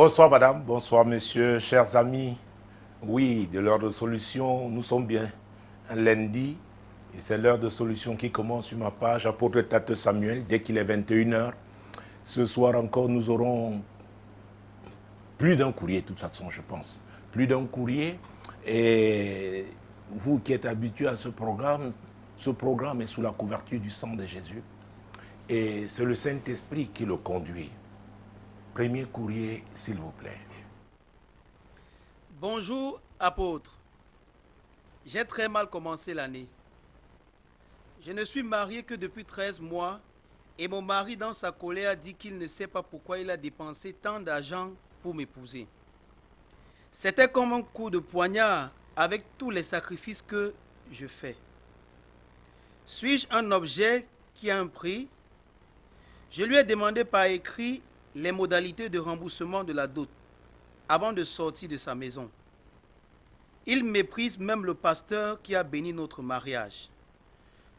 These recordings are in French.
Bonsoir madame, bonsoir monsieur, chers amis. Oui, de l'heure de solution, nous sommes bien un lundi et c'est l'heure de solution qui commence sur ma page, apôtre Tate Samuel, dès qu'il est 21h. Ce soir encore, nous aurons plus d'un courrier, de toute façon, je pense. Plus d'un courrier. Et vous qui êtes habitués à ce programme est sous la couverture du sang de Jésus. Et c'est le Saint-Esprit qui le conduit. Premier courrier, s'il vous plaît. Bonjour, apôtre. J'ai très mal commencé l'année. Je ne suis marié que depuis 13 mois et mon mari, dans sa colère, dit qu'il ne sait pas pourquoi il a dépensé tant d'argent pour m'épouser. C'était comme un coup de poignard avec tous les sacrifices que je fais. Suis-je un objet qui a un prix? Je lui ai demandé par écrit les modalités de remboursement de la dot avant de sortir de sa maison. Il méprise même le pasteur qui a béni notre mariage.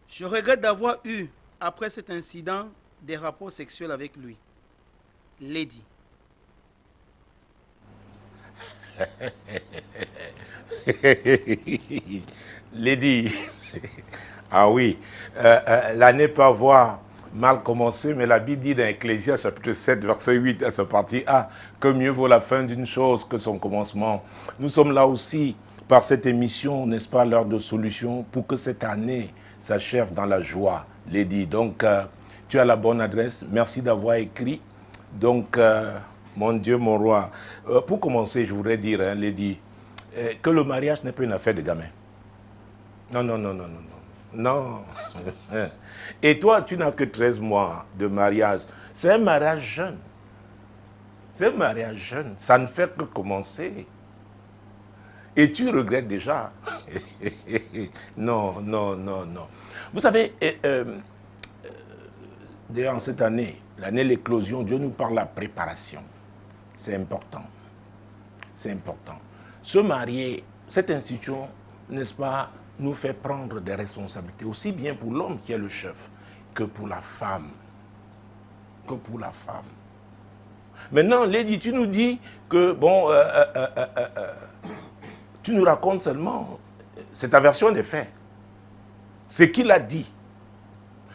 Je regrette d'avoir eu, après cet incident, des rapports sexuels avec lui. Lady. Lady, ah oui, l'année peut avoir mal commencé, mais la Bible dit dans Ecclésiaste chapitre 7, verset 8, à ce partie A, que mieux vaut la fin d'une chose que son commencement. Nous sommes là aussi, par cette émission, n'est-ce pas, l'heure de solution, pour que cette année s'achève dans la joie, Lady. Donc, tu as la bonne adresse. Merci d'avoir écrit. Donc, mon Dieu, mon roi. Pour commencer, je voudrais dire, hein, Lady, que le mariage n'est pas une affaire de gamin. Non, non, non, non, non, non. Non. Et toi, tu n'as que 13 mois de mariage. C'est un mariage jeune. C'est un mariage jeune. Ça ne fait que commencer. Et tu regrettes déjà. Non, non, non, non. Vous savez, d'ailleurs, en cette année, l'année de l'éclosion, Dieu nous parle de la préparation. C'est important. C'est important. Se marier, cette institution, n'est-ce pas, nous fait prendre des responsabilités, aussi bien pour l'homme qui est le chef, que pour la femme. Que pour la femme. Maintenant, Lady, tu nous dis que, bon, tu nous racontes seulement, c'est ta version des faits. Ce qu'il a dit.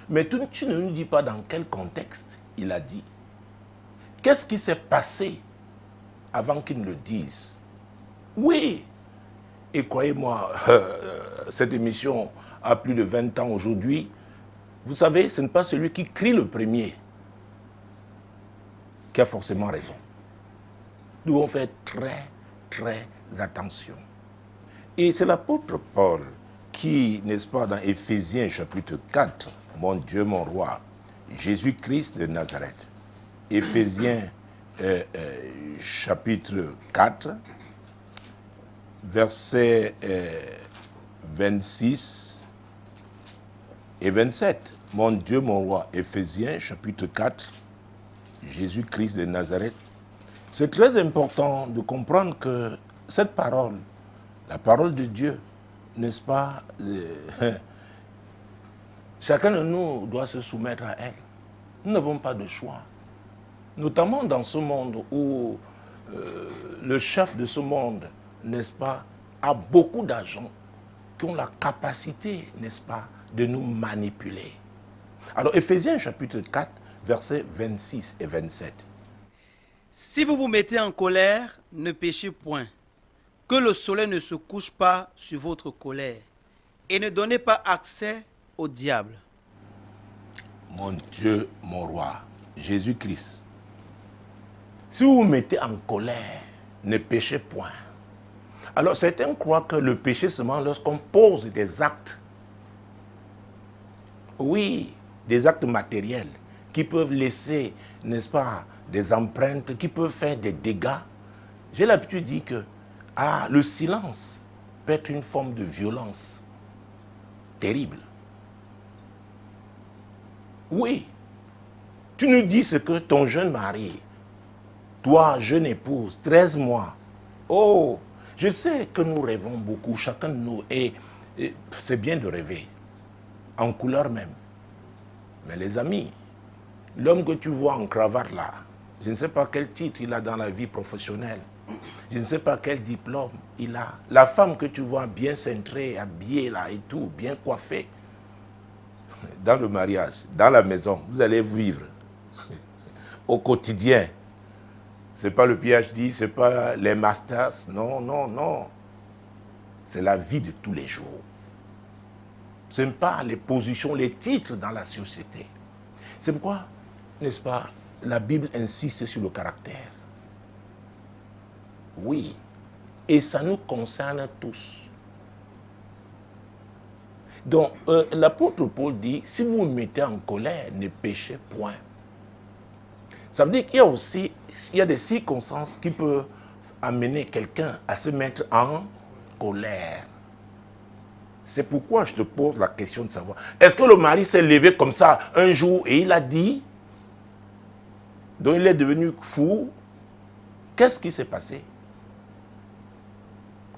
Mais tu ne nous dis pas dans quel contexte il a dit. Qu'est-ce qui s'est passé avant qu'il ne le dise? Oui. Et croyez-moi, cette émission a plus de 20 ans aujourd'hui. Vous savez, ce n'est pas celui qui crie le premier qui a forcément raison. Nous devons faire très, très attention. Et c'est l'apôtre Paul qui, n'est-ce pas, dans Éphésiens chapitre 4, mon Dieu, mon roi, Jésus-Christ de Nazareth, Éphésiens chapitre 4, versets 26 et 27. Mon Dieu, mon roi, Éphésiens chapitre 4, Jésus-Christ de Nazareth. C'est très important de comprendre que cette parole, la parole de Dieu, n'est-ce pas, chacun de nous doit se soumettre à elle. Nous n'avons pas de choix. Notamment dans ce monde où le chef de ce monde, n'est-ce pas, a beaucoup d'agents qui ont la capacité, n'est-ce pas, de nous manipuler. Alors, Éphésiens chapitre 4, versets 26 et 27. Si vous vous mettez en colère, ne péchez point. Que le soleil ne se couche pas sur votre colère. Et ne donnez pas accès au diable. Mon Dieu, mon roi, Jésus-Christ. Si vous vous mettez en colère, ne péchez point. Alors certains croient que le péché seulement lorsqu'on pose des actes. Oui, des actes matériels qui peuvent laisser, n'est-ce pas, des empreintes, qui peuvent faire des dégâts. J'ai l'habitude de dire que le silence peut être une forme de violence terrible. Oui, tu nous dis ce que ton jeune mari, toi, jeune épouse, 13 mois, oh, je sais que nous rêvons beaucoup, chacun de nous, et c'est bien de rêver, en couleur même. Mais les amis, l'homme que tu vois en cravate là, Je ne sais pas quel titre il a dans la vie professionnelle. Je ne sais pas quel diplôme il a. La femme que tu vois bien cintrée, habillée là et tout, bien coiffée, dans le mariage, dans la maison, vous allez vivre au quotidien. Ce n'est pas le PhD, ce n'est pas les masters. Non, non, non. C'est la vie de tous les jours. Ce n'est pas les positions, les titres dans la société. C'est pourquoi, n'est-ce pas, la Bible insiste sur le caractère. Oui. Et ça nous concerne tous. Donc, l'apôtre Paul dit, si vous vous mettez en colère, ne péchez point. Ça veut dire qu'il y a aussi, des circonstances qui peuvent amener quelqu'un à se mettre en colère. C'est pourquoi je te pose la question de savoir, est-ce que le mari s'est levé comme ça un jour et il a dit, donc il est devenu fou? Qu'est-ce qui s'est passé?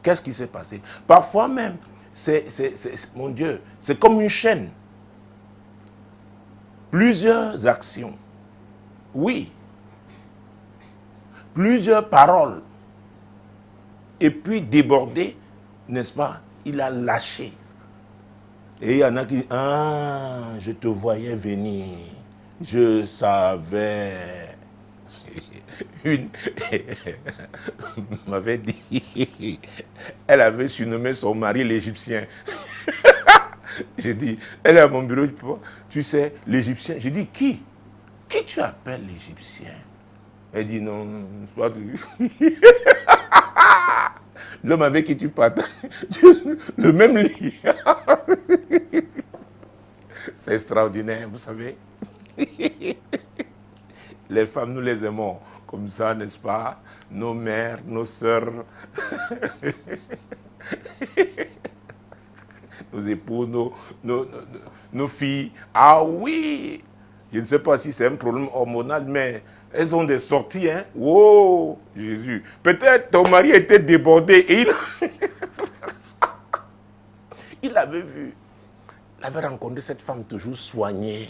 Qu'est-ce qui s'est passé? Parfois même, mon Dieu, c'est comme une chaîne. Plusieurs actions. Oui. Plusieurs paroles. Et puis débordé, n'est-ce pas? Il a lâché. Et il y en a qui disent, ah, je te voyais venir. Je savais. Une m'avait dit, elle avait surnommé son mari l'Égyptien. J'ai dit, elle est à mon bureau, tu sais, l'Égyptien. J'ai dit, qui? Qui tu appelles l'Égyptien? Elle dit, non, c'est pas tout. L'homme avec qui tu partages, le même lit. C'est extraordinaire, vous savez. Les femmes, nous les aimons comme ça, n'est-ce pas? Nos mères, nos sœurs, nos épouses, nos filles. Ah oui! Je ne sais pas si c'est un problème hormonal, mais elles ont des sorties, hein? Oh, Jésus! Peut-être ton mari était débordé et il avait vu. Il avait rencontré cette femme toujours soignée.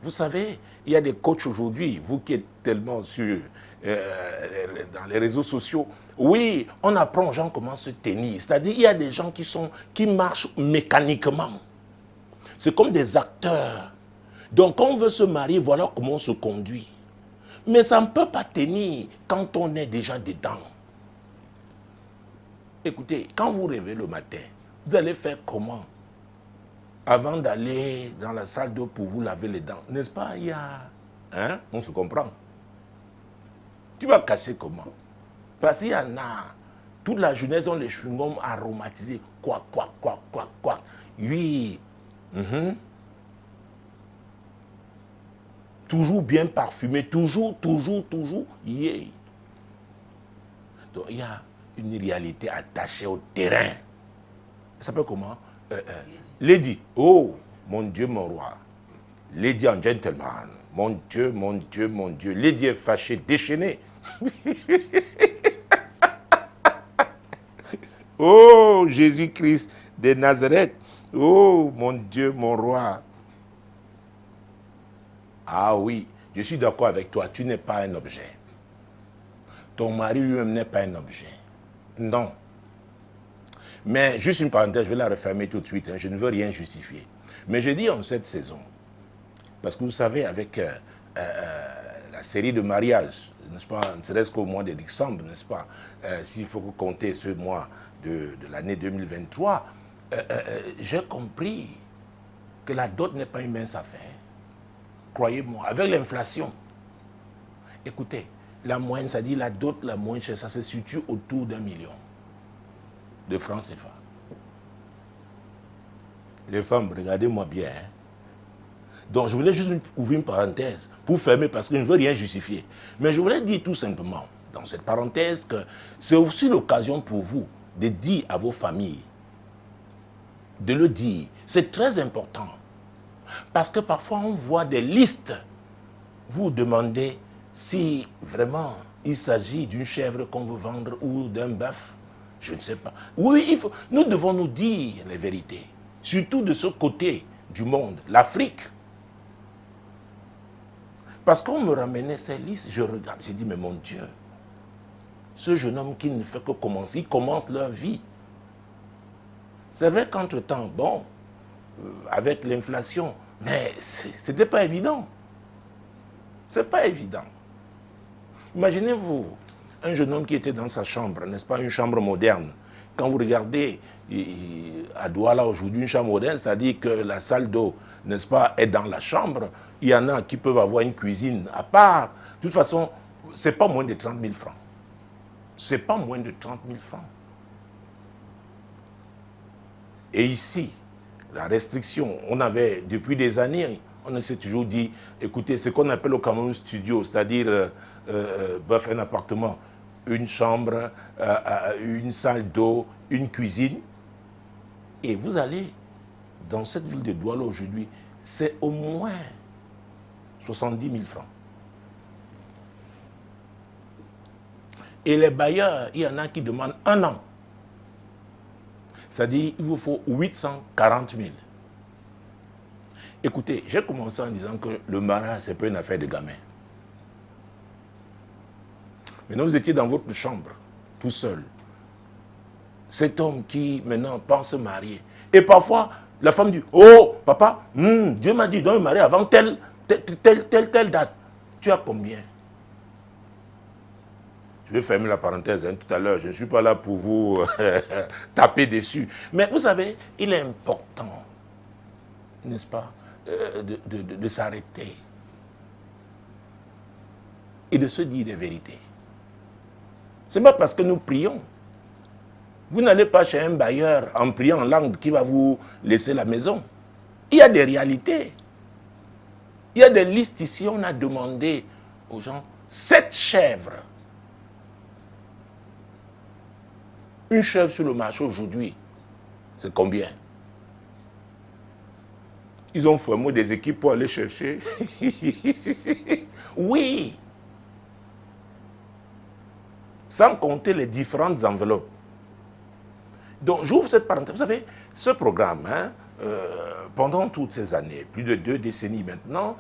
Vous savez, il y a des coachs aujourd'hui, vous qui êtes tellement dans les réseaux sociaux. Oui, on apprend aux gens comment se tenir. C'est-à-dire, il y a des gens qui marchent mécaniquement. C'est comme des acteurs. Donc, quand on veut se marier, voilà comment on se conduit. Mais ça ne peut pas tenir quand on est déjà dedans. Écoutez, quand vous rêvez le matin, vous allez faire comment? Avant d'aller dans la salle d'eau pour vous laver les dents, n'est-ce pas? Il y a... Hein? On se comprend. Tu vas cacher comment? Parce qu'il y en a, toute la jeunesse ont les chewing-gums aromatisés. Quoi. Oui. Toujours bien parfumé, toujours. Yeah. Donc il y a une réalité attachée au terrain. Ça s'appelle comment? Lady. Oh, mon Dieu, mon roi. Lady and gentleman. Mon Dieu. Lady est fâchée, déchaînée. Oh, Jésus-Christ de Nazareth. Oh, mon Dieu, mon roi. Ah oui, je suis d'accord avec toi. Tu n'es pas un objet. Ton mari lui-même n'est pas un objet. Non. Mais juste une parenthèse, je vais la refermer tout de suite. Hein, je ne veux rien justifier. Mais je dis en cette saison, parce que vous savez, avec la série de mariages, n'est-ce pas, ne serait-ce qu'au mois de décembre, n'est-ce pas, s'il faut compter ce mois de l'année 2023, j'ai compris que la dot n'est pas une mince affaire. Croyez-moi, avec l'inflation. Écoutez, la moyenne, ça dit la dot la moins chère, ça se situe autour d'1 million de francs CFA. Les femmes, regardez-moi bien. Hein. Donc, je voulais juste ouvrir une parenthèse pour fermer parce que je ne veux rien justifier. Mais je voulais dire tout simplement, dans cette parenthèse, que c'est aussi l'occasion pour vous de dire à vos familles, de le dire. C'est très important. Parce que parfois, on voit des listes. Vous demandez si vraiment il s'agit d'une chèvre qu'on veut vendre ou d'un bœuf. Je ne sais pas. Oui, nous devons nous dire les vérités. Surtout de ce côté du monde, l'Afrique. Parce qu'on me ramenait ces listes, je regarde, j'ai dit, mais mon Dieu, ce jeune homme qui ne fait que commencer, ils commencent leur vie. C'est vrai qu'entre-temps, bon, avec l'inflation, mais ce n'était pas évident. Ce n'est pas évident. Imaginez-vous, un jeune homme qui était dans sa chambre, n'est-ce pas, une chambre moderne. Quand vous regardez à Douala aujourd'hui, une chambre moderne, c'est-à-dire que la salle d'eau, n'est-ce pas, est dans la chambre. Il y en a qui peuvent avoir une cuisine à part. De toute façon, ce n'est pas moins de 30 000 francs. Ce n'est pas moins de 30 000 francs. Et ici, la restriction, on avait, depuis des années, on s'est toujours dit, écoutez, ce qu'on appelle au Cameroun studio, c'est-à-dire un appartement, une chambre, une salle d'eau, une cuisine. Et vous allez dans cette ville de Douala aujourd'hui, c'est au moins 70 000 francs. Et les bailleurs, il y en a qui demandent 1 an. C'est-à-dire qu'il vous faut 840 000. Écoutez, j'ai commencé en disant que le mariage, ce n'est pas une affaire de gamin. Maintenant, vous étiez dans votre chambre, tout seul. Cet homme qui, maintenant, pense se marier. Et parfois, la femme dit, oh, papa, Dieu m'a dit, donc me marier avant telle date. Tu as combien? Je vais fermer la parenthèse tout à l'heure. Je ne suis pas là pour vous taper dessus. Mais vous savez, il est important, n'est-ce pas, de s'arrêter et de se dire des vérités. Ce n'est pas parce que nous prions. Vous n'allez pas chez un bailleur en priant en langue qui va vous laisser la maison. Il y a des réalités. Il y a des listes ici. On a demandé aux gens 7 chèvres. Une chèvre sur le marché aujourd'hui, c'est combien? Ils ont formé des équipes pour aller chercher. Oui. Sans compter les différentes enveloppes. Donc, j'ouvre cette parenthèse. Vous savez, ce programme, pendant toutes ces années, plus de 2 décennies maintenant,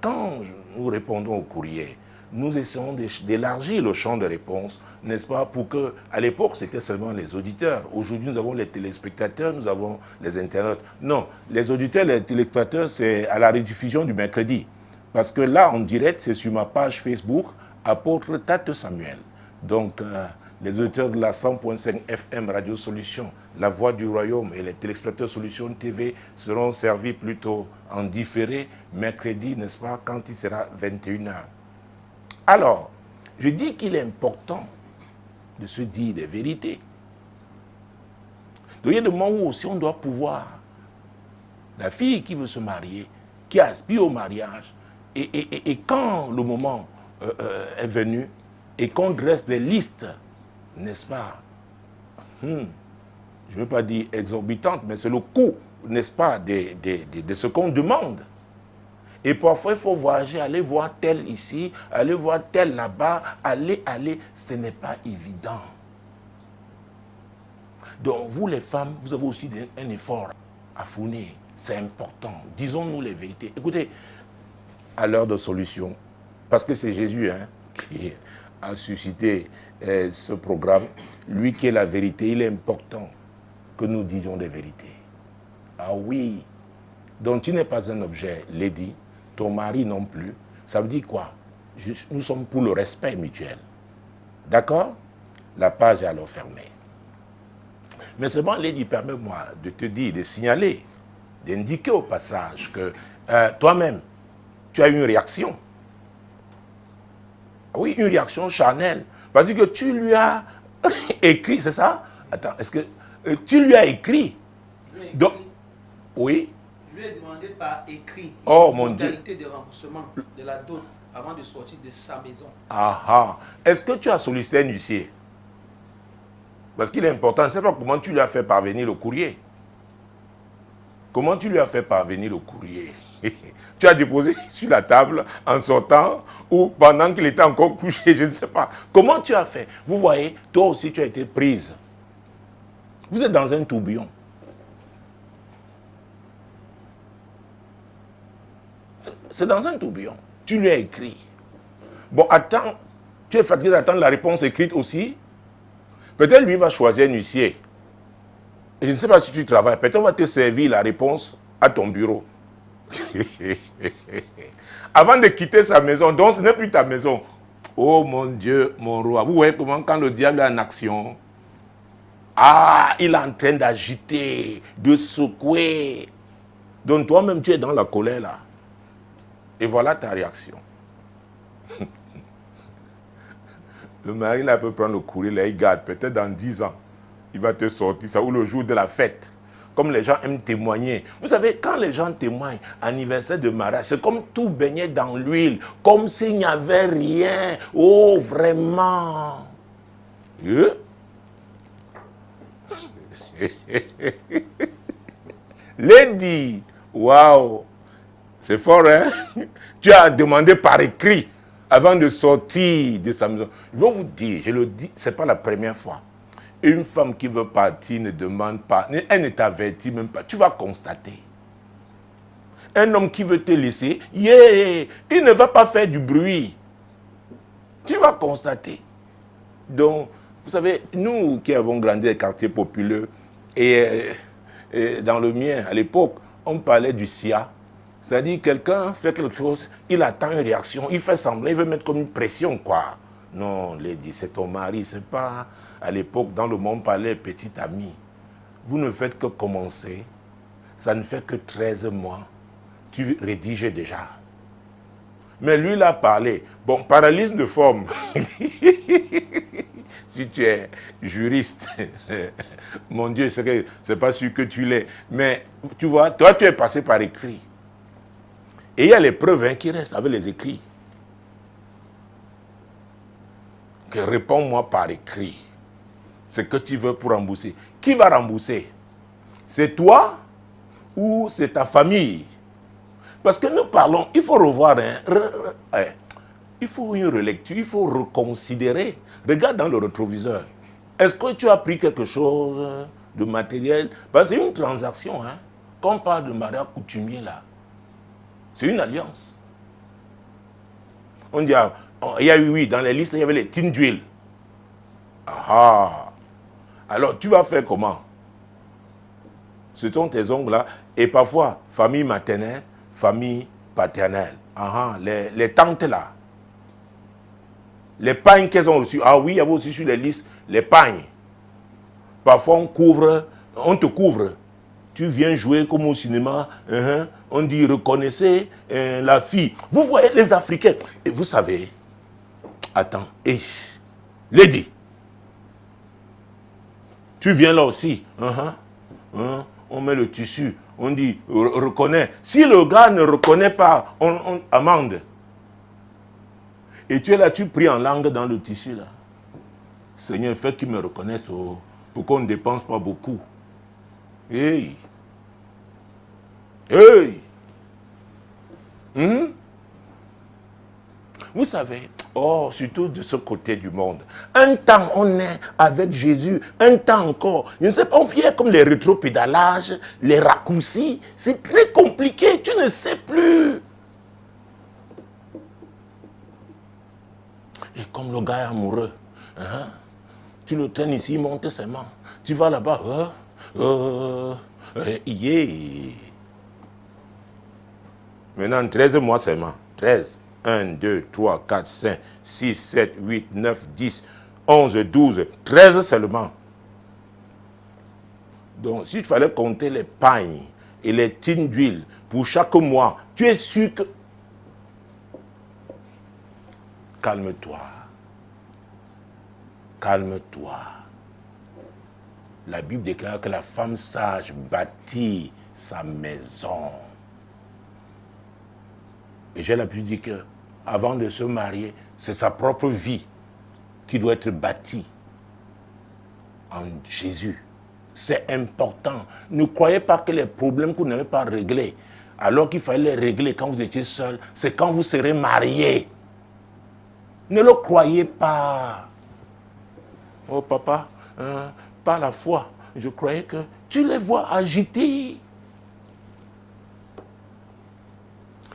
quand nous répondons au courrier, nous essayons d'élargir le champ de réponse, n'est-ce pas, pour que, à l'époque, c'était seulement les auditeurs. Aujourd'hui, nous avons les téléspectateurs, nous avons les internautes. Non, les auditeurs, les téléspectateurs, c'est à la rediffusion du mercredi. Parce que là, en direct, c'est sur ma page Facebook, Apôtre Tate Samuel. Donc, les auditeurs de la 100.5 FM Radio Solution, La Voix du Royaume et les téléspectateurs Solution TV seront servis plutôt en différé, mercredi, n'est-ce pas, quand il sera 21h. Alors, je dis qu'il est important de se dire des vérités. Donc, il y a des moments où aussi on doit pouvoir, la fille qui veut se marier, qui aspire au mariage, et quand le moment est venu, et qu'on dresse des listes, n'est-ce pas, je ne veux pas dire exorbitantes, mais c'est le coût, n'est-ce pas, de ce qu'on demande. Et parfois, il faut voyager, aller voir tel ici, aller voir tel là-bas, aller, ce n'est pas évident. Donc, vous les femmes, vous avez aussi un effort à fournir. C'est important. Disons-nous les vérités. Écoutez, à l'heure de solution, parce que c'est Jésus qui a suscité ce programme, lui qui est la vérité, il est important que nous disions des vérités. Ah oui, donc tu n'es pas un objet, lady, ton mari non plus. Ça veut dire quoi? Nous sommes pour le respect mutuel. D'accord? La page est alors fermée. Mais seulement, lady, permets-moi de te dire, de signaler, d'indiquer au passage que toi-même, tu as eu une réaction. Oui, une réaction charnelle. Parce que tu lui as écrit, c'est ça? Attends, est-ce que tu lui as écrit? Donc, oui. Je lui ai demandé par écrit la modalité de remboursement de la dot avant de sortir de sa maison. Ah ah. Est-ce que tu as sollicité un huissier? Parce qu'il est important, je ne sais pas comment tu lui as fait parvenir le courrier. Comment tu lui as fait parvenir le courrier? Tu as déposé sur la table en sortant ou pendant qu'il était encore couché, je ne sais pas. Comment tu as fait? Vous voyez, toi aussi tu as été prise. Vous êtes dans un tourbillon. C'est dans un tourbillon. Tu lui as écrit. Bon, attends, tu es fatigué d'attendre la réponse écrite aussi. Peut-être lui va choisir un huissier. Je ne sais pas si tu travailles. Peut-être on va te servir la réponse à ton bureau. Avant de quitter sa maison, donc ce n'est plus ta maison. Oh mon Dieu, mon roi. Vous voyez comment quand le diable est en action, il est en train d'agiter, de secouer. Donc toi-même, tu es dans la colère là. Et voilà ta réaction. Le mari là peut prendre le courrier, là, il garde. Peut-être dans 10 ans, il va te sortir ça. Ou le jour de la fête. Comme les gens aiment témoigner. Vous savez, quand les gens témoignent, anniversaire de mariage, c'est comme tout baigné dans l'huile. Comme s'il n'y avait rien. Oh, vraiment. Lady, waouh. C'est fort, hein? Tu as demandé par écrit avant de sortir de sa maison. Je vais vous dire, je le dis, ce n'est pas la première fois. Une femme qui veut partir ne demande pas, elle ne t'avertit même pas. Tu vas constater. Un homme qui veut te laisser, il ne va pas faire du bruit. Tu vas constater. Donc, vous savez, nous qui avons grandi dans les quartiers populaires, et dans le mien, à l'époque, on parlait du SIA. C'est-à-dire, quelqu'un fait quelque chose, il attend une réaction, il fait semblant, il veut mettre comme une pression, quoi. Non, Lady, c'est ton mari, c'est pas... À l'époque, dans le monde, parlait petit ami. Vous ne faites que commencer. Ça ne fait que 13 mois. Tu rédiges déjà. Mais lui, il a parlé. Bon, paralysme de forme. Si tu es juriste, mon Dieu, c'est pas sûr que tu l'es. Mais, tu vois, toi, tu es passé par écrit. Et il y a les preuves qui restent avec les écrits. Réponds-moi par écrit. Ce que tu veux pour rembourser. Qui va rembourser? C'est toi ou c'est ta famille? Parce que nous parlons, il faut revoir, il faut une relecture, il faut reconsidérer. Regarde dans le rétroviseur. Est-ce que tu as pris quelque chose de matériel? Parce que c'est une transaction, hein. Quand on parle de mariage coutumier là, c'est une alliance. On dit, il y a eu, oui, dans les listes, il y avait les tines d'huile. Alors, tu vas faire comment? Ce sont tes ongles là. Et parfois, famille maternelle, famille paternelle. Les tantes là. Les pagnes qu'elles ont reçues. Ah oui, il y avait aussi sur les listes, les pagnes. Parfois, on te couvre. Tu viens jouer comme au cinéma. On dit, reconnaissez la fille. Vous voyez les Africains. Et vous savez, attends, Lady, tu viens là aussi. On met le tissu. On dit, reconnais. Si le gars ne reconnaît pas, on amende. Et tu es là, tu pries en langue dans le tissu là. Seigneur, fais qu'il me reconnaisse pour qu'on ne dépense pas beaucoup. Hey. Vous savez, surtout de ce côté du monde, un temps on est avec Jésus, un temps encore, je ne sais pas, on vient comme les rétropédalages, les raccourcis, c'est très compliqué, tu ne sais plus. Et comme le gars est amoureux, tu le traînes ici, il monte ses mains, tu vas là-bas, Maintenant, 13 mois seulement, 13. 1, 2, 3, 4, 5, 6, 7, 8, 9, 10, 11, 12, 13 seulement. Donc, s'il fallait compter les pagnes et les tines d'huile pour chaque mois, tu es sûr que... Calme-toi. Calme-toi. La Bible déclare que la femme sage bâtit sa maison. Et j'ai l'habitude de dire que avant de se marier, c'est sa propre vie qui doit être bâtie en Jésus. C'est important. Ne croyez pas que les problèmes que vous n'avez pas réglés, alors qu'il fallait les régler quand vous étiez seul, c'est quand vous serez mariés. Ne le croyez pas. Oh papa, par la foi, je croyais que tu les vois agités.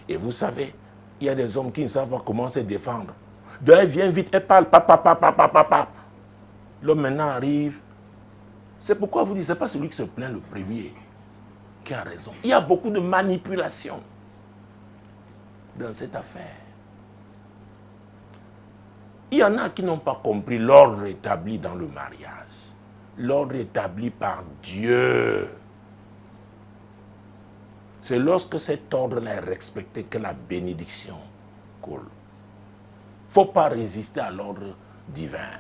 Et vous savez, Il y a des hommes qui ne savent pas comment se défendre. Donc elle vient vite, elle parle, papa. L'homme maintenant arrive. C'est pourquoi vous dites, ce n'est pas celui qui se plaint le premier qui a raison. Il y a beaucoup de manipulation dans cette affaire. Il y en a qui n'ont pas compris l'ordre établi dans le mariage. L'ordre établi par Dieu. C'est lorsque cet ordre-là est respecté que la bénédiction coule. Il ne faut pas résister à l'ordre divin.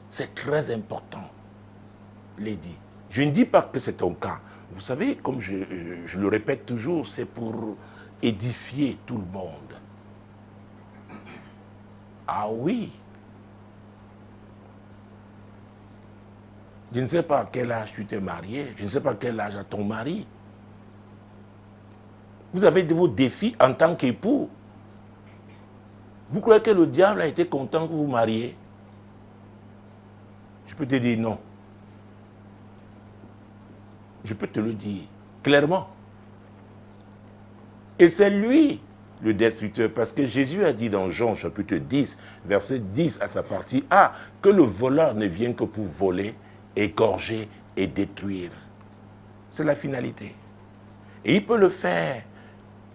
C'est très important, Lady. Je ne dis pas que c'est ton cas. Vous savez, comme je le répète toujours, c'est pour édifier tout le monde. Ah oui. Je ne sais pas à quel âge tu t'es marié. Je ne sais pas à quel âge a ton mari. Vous avez vos défis en tant qu'époux. Vous croyez que le diable a été content que vous vous mariez? Je peux te dire non. Je peux te le dire clairement. Et c'est lui le destructeur, parce que Jésus a dit dans Jean chapitre 10, verset 10 à sa partie A, que le voleur ne vient que pour voler, égorger et détruire. C'est la finalité. Et il peut le faire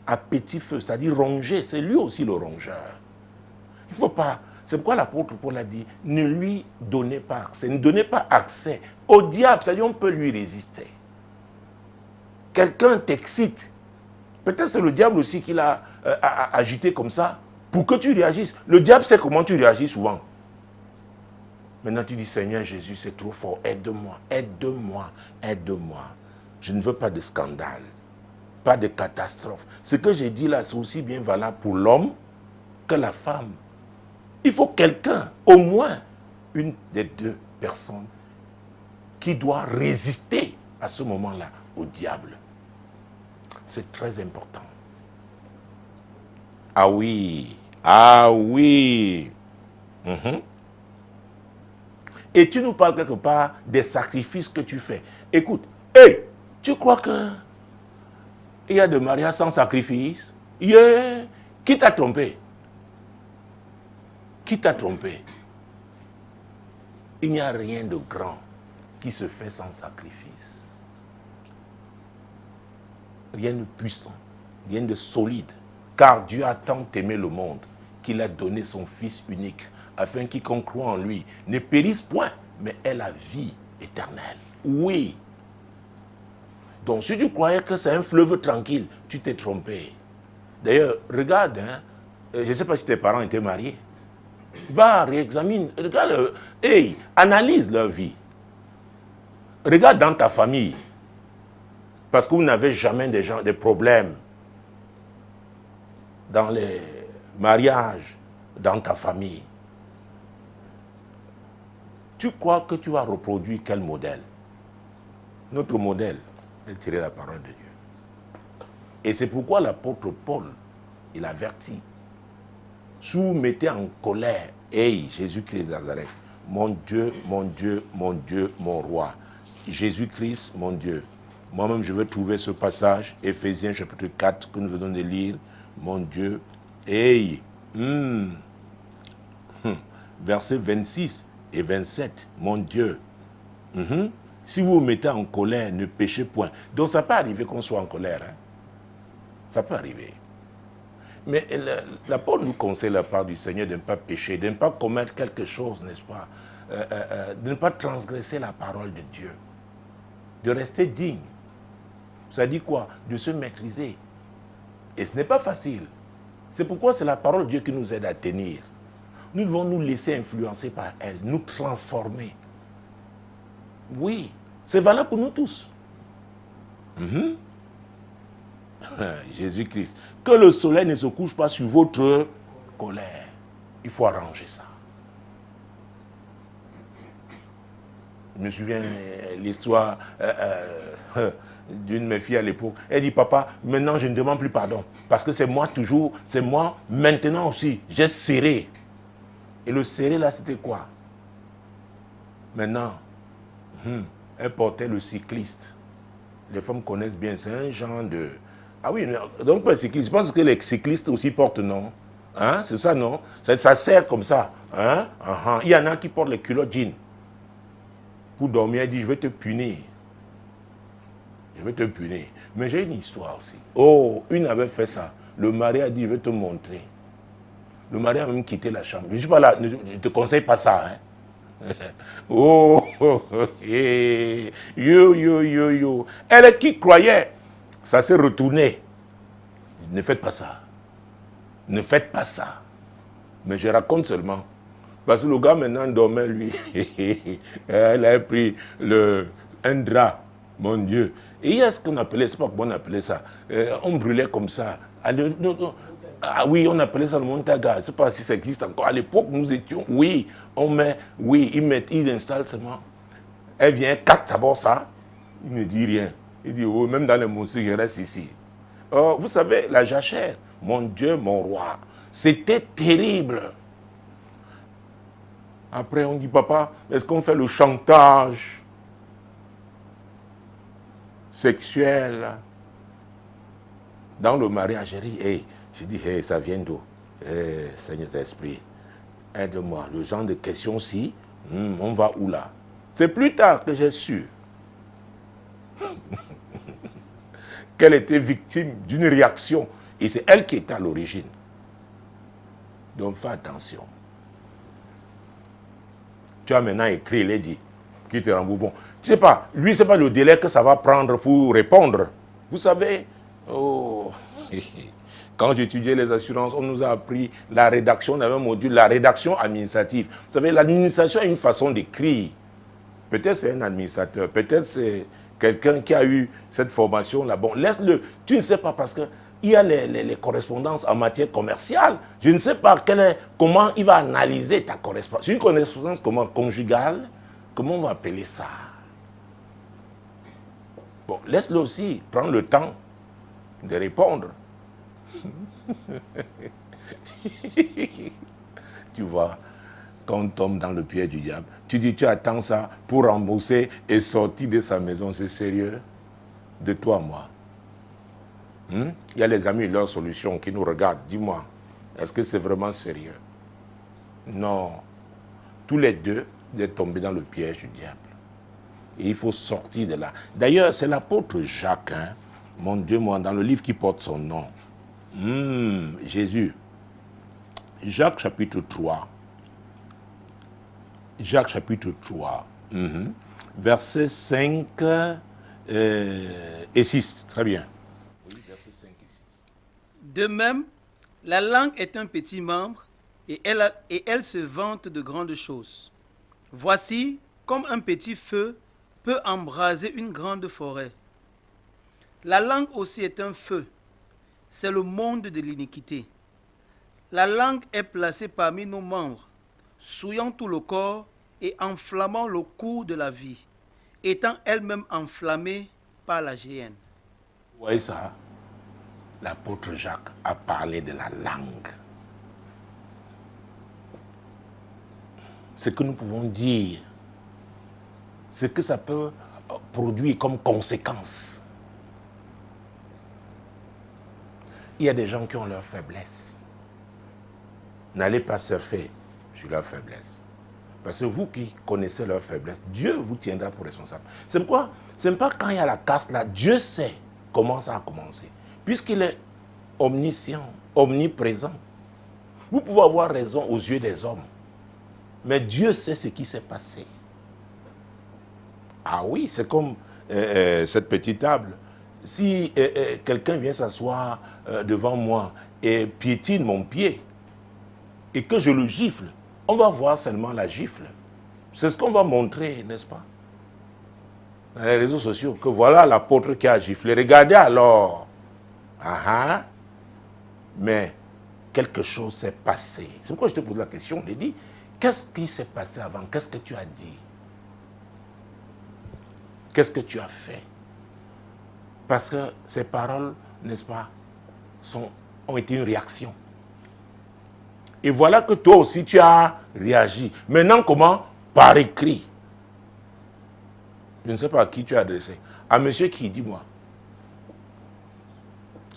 à petit feu, c'est-à-dire ronger. C'est lui aussi le rongeur. Il ne faut pas. C'est pourquoi l'apôtre Paul a dit, ne lui donnez pas accès. Ne donnez pas accès au diable, c'est-à-dire on peut lui résister. Quelqu'un t'excite. Peut-être c'est le diable aussi qui l'a agité comme ça, pour que tu réagisses. Le diable sait comment tu réagis souvent. Maintenant tu dis, Seigneur Jésus, c'est trop fort, aide-moi, aide-moi, aide-moi. Je ne veux pas de scandale, pas de catastrophe. Ce que j'ai dit là, c'est aussi bien valable pour l'homme que la femme. Il faut quelqu'un, au moins une des deux personnes, qui doit résister à ce moment-là au diable. C'est très important. Ah oui, ah oui. Et tu nous parles quelque part des sacrifices que tu fais. Écoute, hey, tu crois que il y a de mariage sans sacrifice? Yeah. Qui t'a trompé? Qui t'a trompé? Il n'y a rien de grand qui se fait sans sacrifice. Rien de puissant, rien de solide. Car Dieu a tant aimé le monde qu'il a donné son Fils unique, afin que quiconque croit en lui ne périsse point, mais ait la vie éternelle. Oui. Donc si tu croyais que c'est un fleuve tranquille, tu t'es trompé. D'ailleurs, regarde, hein, je ne sais pas si tes parents étaient mariés. Va, réexamine, regarde, hey, analyse leur vie. Regarde dans ta famille. Parce que vous n'avez jamais des problèmes dans les mariages, dans ta famille. Tu crois que tu vas reproduire quel modèle? Notre modèle est tirer la parole de Dieu. Et c'est pourquoi l'apôtre Paul, il avertit. Si vous mettez en colère, hey, Jésus-Christ de Nazareth, mon Dieu, mon Dieu, mon Dieu, mon roi. Jésus-Christ, mon Dieu. Moi-même, je vais trouver ce passage, Éphésiens chapitre 4, que nous venons de lire. Mon Dieu. Hey. Versets 26 et 27. Mon Dieu. Si vous vous mettez en colère, ne péchez point. Donc, ça peut arriver qu'on soit en colère. Hein? Ça peut arriver. Mais l'apôtre nous conseille la part du Seigneur de ne pas pécher, de ne pas commettre quelque chose, n'est-ce pas? De ne pas transgresser la parole de Dieu. De rester digne. Ça dit quoi? De se maîtriser. Et ce n'est pas facile. C'est pourquoi c'est la parole de Dieu qui nous aide à tenir. Nous devons nous laisser influencer par elle, nous transformer. Oui, c'est valable pour nous tous. Jésus-Christ. Que le soleil ne se couche pas sur votre colère. Il faut arranger ça. Je me souviens l'histoire d'une de mes filles à l'époque. Elle dit, papa, maintenant je ne demande plus pardon. Parce que c'est moi toujours, c'est moi maintenant aussi. J'ai serré. Et le serré là, c'était quoi? Maintenant, elle portait le cycliste. Les femmes connaissent bien, c'est un genre de... Ah oui, donc pas cycliste. Je pense que les cyclistes aussi portent, non? Hein? C'est ça, non? Ça sert comme ça. Hein? Il y en a qui portent les culottes jeans. Pour dormir, il dit, je vais te punir. Je vais te punir. Mais j'ai une histoire aussi. Oh, une avait fait ça. Le mari a dit, je vais te montrer. Le mari a même quitté la chambre. Je ne suis pas là, je ne te conseille pas ça. Hein? Oh, oh, oh, hey, yo, yo, yo, yo. Elle qui croyait, ça s'est retourné. Ne faites pas ça. Ne faites pas ça. Mais je raconte seulement. Parce que le gars maintenant dormait, lui. Elle a pris un drap, mon Dieu. Et il y a ce qu'on appelait, c'est pas comment on appelait ça. On brûlait comme ça. Ah oui, on appelait ça le montaga. Je ne sais pas si ça existe encore. À l'époque, nous étions, oui, il installe seulement. Elle vient, casse d'abord ça. Il ne dit rien. Il dit, oh, même dans les monstres, je reste ici. Oh, vous savez, la jachère, mon Dieu, mon roi, c'était terrible. Après, on dit, papa, est-ce qu'on fait le chantage sexuel dans le mariage? J'ai dit, hey, ça vient d'où? Hey, Seigneur Esprit, aide-moi. Le genre de questions-ci, on va où là? C'est plus tard que j'ai su qu'elle était victime d'une réaction. Et c'est elle qui était à l'origine. Donc fais attention. Tu as maintenant écrit, il a dit, qui te rembourse. Bon, tu sais pas, lui, c'est pas le délai que ça va prendre pour répondre. Vous savez, oh, quand j'étudiais les assurances, on nous a appris la rédaction, on avait un module, la rédaction administrative. Vous savez, l'administration a une façon d'écrire. Peut-être c'est un administrateur, peut-être c'est quelqu'un qui a eu cette formation-là. Bon, laisse-le. Tu ne sais pas parce que il y a les correspondances en matière commerciale. Je ne sais pas comment il va analyser ta correspondance. C'est une correspondance comment, conjugale. Comment on va appeler ça? Bon, laisse-le aussi prendre le temps de répondre. Tu vois, quand on tombe dans le piège du diable, tu dis, tu attends ça pour rembourser et sortir de sa maison. C'est sérieux? De toi, moi. Il y a les amis et leurs solutions qui nous regardent. Dis-moi, est-ce que c'est vraiment sérieux? Non. Tous les deux, vous êtes tombés dans le piège du diable. Et il faut sortir de là. D'ailleurs, c'est l'apôtre Jacques, hein, mon Dieu, moi, dans le livre qui porte son nom. Jésus. Jacques chapitre 3. Jacques chapitre 3. Versets 5 et 6. Très bien. De même, la langue est un petit membre et elle se vante de grandes choses. Voici comme un petit feu peut embraser une grande forêt. La langue aussi est un feu. C'est le monde de l'iniquité. La langue est placée parmi nos membres, souillant tout le corps et enflammant le cours de la vie, étant elle-même enflammée par la géhenne. Vous voyez ça? L'apôtre Jacques a parlé de la langue. Ce que nous pouvons dire, ce que ça peut produire comme conséquence. Il y a des gens qui ont leur faiblesse. N'allez pas surfer sur leur faiblesse. Parce que vous qui connaissez leur faiblesse, Dieu vous tiendra pour responsable. C'est pourquoi, ce n'est pas quand il y a la casse là, Dieu sait comment ça a commencé. Puisqu'il est omniscient, omniprésent. Vous pouvez avoir raison aux yeux des hommes. Mais Dieu sait ce qui s'est passé. Ah oui, c'est comme cette petite table. Si quelqu'un vient s'asseoir devant moi et piétine mon pied, et que je le gifle, on va voir seulement la gifle. C'est ce qu'on va montrer, n'est-ce pas? Dans les réseaux sociaux, que voilà l'apôtre qui a giflé. Regardez alors. Mais quelque chose s'est passé. C'est pourquoi je te pose la question. Je dis, qu'est-ce qui s'est passé avant? Qu'est-ce que tu as dit? Qu'est-ce que tu as fait? Parce que ces paroles, n'est-ce pas, ont été une réaction. Et voilà que toi aussi, tu as réagi. Maintenant, comment? Par écrit. Je ne sais pas à qui tu as adressé. À monsieur qui, dis-moi.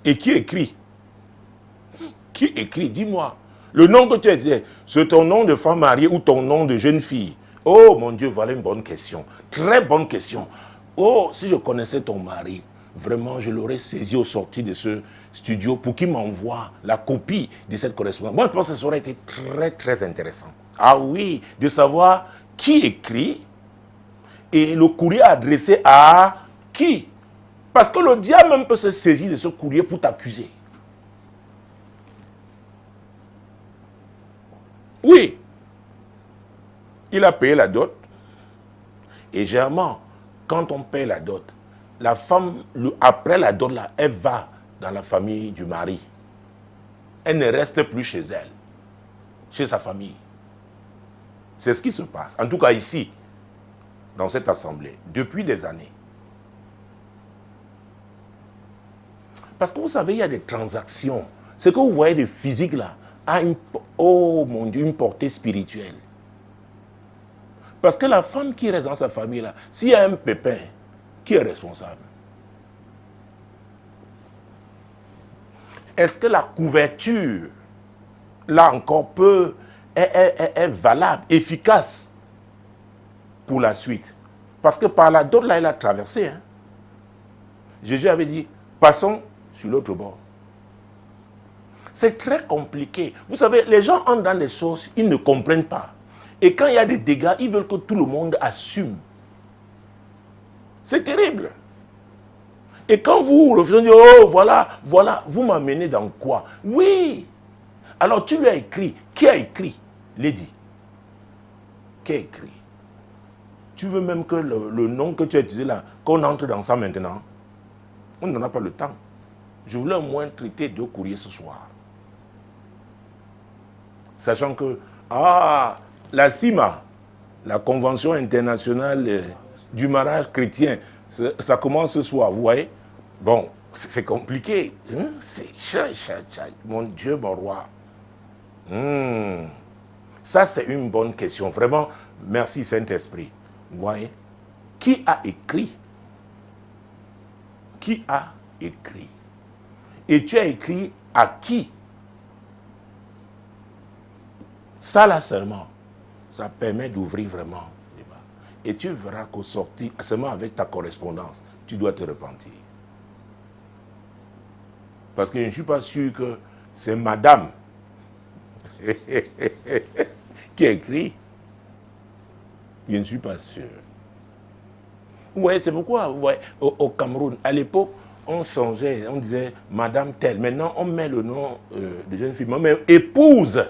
Et qui écrit? Qui écrit? Dis-moi. Le nom que tu as dit, c'est ton nom de femme mariée ou ton nom de jeune fille? Oh mon Dieu, voilà une bonne question. Très bonne question. Oh, si je connaissais ton mari, vraiment, je l'aurais saisi au sorti de ce studio pour qu'il m'envoie la copie de cette correspondance. Moi, je pense que ça aurait été très, très intéressant. Ah oui, de savoir qui écrit et le courrier adressé à qui. Parce que le diable même peut se saisir de ce courrier pour t'accuser. Oui, il a payé la dot. Et généralement, quand on paye la dot, la femme, après la dot, là, elle va dans la famille du mari. Elle ne reste plus chez elle, chez sa famille. C'est ce qui se passe. En tout cas ici, dans cette assemblée, depuis des années. Parce que vous savez, il y a des transactions. Ce que vous voyez de physique là, a oh mon Dieu, une portée spirituelle. Parce que la femme qui reste dans sa famille là, s'il y a un pépin, qui est responsable? Est-ce que la couverture, là encore, est valable, efficace pour la suite? Parce que par la dot là, elle a traversé. Hein. Jésus avait dit, passons sur l'autre bord. C'est très compliqué. Vous savez, les gens entrent dans des choses, ils ne comprennent pas. Et quand il y a des dégâts, ils veulent que tout le monde assume. C'est terrible. Et quand vous refusez, oh voilà, vous m'amenez dans quoi? Oui. Alors tu lui as écrit. Qui a écrit? Lady. Qui a écrit? Tu veux même que le nom que tu as utilisé là, qu'on entre dans ça maintenant? On n'en a pas le temps. Je voulais au moins traiter 2 courriers ce soir. Sachant que, la CIMA, la Convention internationale du mariage chrétien, ça commence ce soir, vous voyez? Bon, c'est compliqué. Mon Dieu, mon roi. Ça, c'est une bonne question. Vraiment, merci Saint-Esprit. Vous voyez? Qui a écrit? Qui a écrit? Et tu as écrit à qui? Ça là seulement, ça permet d'ouvrir vraiment le débat. Et tu verras qu'au sorti, seulement avec ta correspondance, tu dois te repentir. Parce que je ne suis pas sûr que c'est madame qui a écrit. Je ne suis pas sûr. Vous voyez, c'est pourquoi, vous voyez, au Cameroun, à l'époque, on changeait, on disait madame telle. Maintenant, on met le nom de jeune fille. Mais épouse.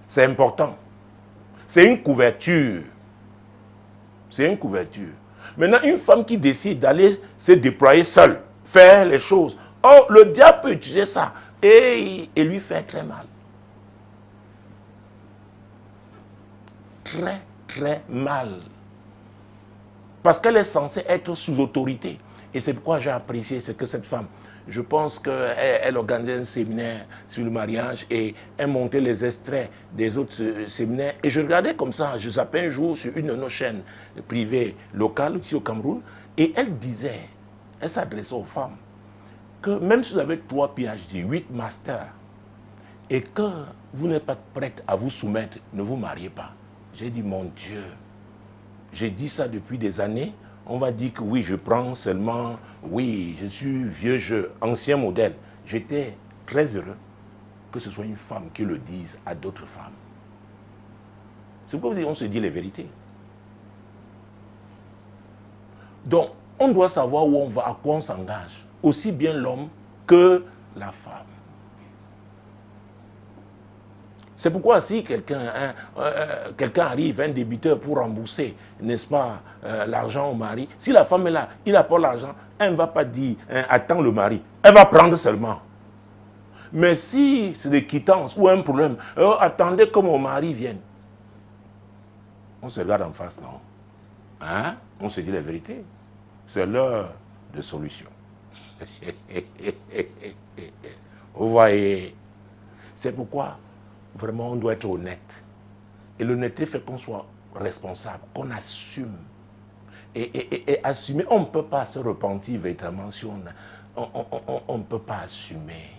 C'est important. C'est une couverture. C'est une couverture. Maintenant, une femme qui décide d'aller se déployer seule, faire les choses. Oh, le diable peut utiliser ça et lui faire très mal. Très, très mal. Parce qu'elle est censée être sous autorité. Et c'est pourquoi j'ai apprécié ce que cette femme, je pense qu'elle organisait un séminaire sur le mariage et elle montait les extraits des autres séminaires. Et je regardais comme ça, je zappais un jour sur une de nos chaînes privées locales ici au Cameroun. Et elle disait, elle s'adressait aux femmes, que même si vous avez 3 PhD, 8 masters, et que vous n'êtes pas prête à vous soumettre, ne vous mariez pas. J'ai dit, mon Dieu, j'ai dit ça depuis des années. On va dire que oui, je prends seulement, oui, je suis vieux jeu, ancien modèle. J'étais très heureux que ce soit une femme qui le dise à d'autres femmes. C'est pourquoi on se dit les vérités. Donc, on doit savoir où on va, à quoi on s'engage. Aussi bien l'homme que la femme. C'est pourquoi si quelqu'un arrive, un débiteur, pour rembourser, n'est-ce pas, l'argent au mari, si la femme est là, il apporte l'argent, elle ne va pas dire, attends le mari. Elle va prendre seulement. Mais si c'est des quittances ou un problème, attendez que mon mari vienne. On se regarde en face, non? Hein? On se dit la vérité. C'est l'heure de solution. Vous voyez, c'est pourquoi vraiment on doit être honnête. Et l'honnêteté fait qu'on soit responsable, qu'on assume. et assumer. On ne peut pas se repentir véritablement si on ne peut pas assumer.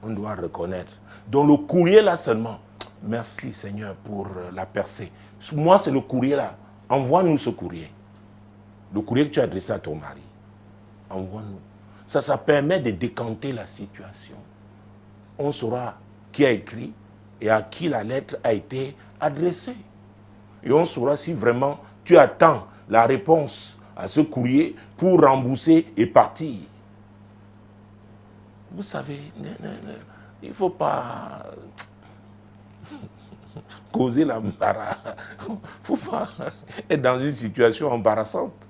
On doit reconnaître. Donc le courrier là seulement, merci Seigneur pour la percée. Moi c'est le courrier là. Envoie-nous ce courrier. Le courrier que tu as adressé à ton mari. Envoie-nous. Ça permet de décanter la situation. On saura qui a écrit et à qui la lettre a été adressée. Et on saura si vraiment tu attends la réponse à ce courrier pour rembourser et partir. Vous savez, il ne faut pas causer l'embarras. Il ne faut pas être dans une situation embarrassante.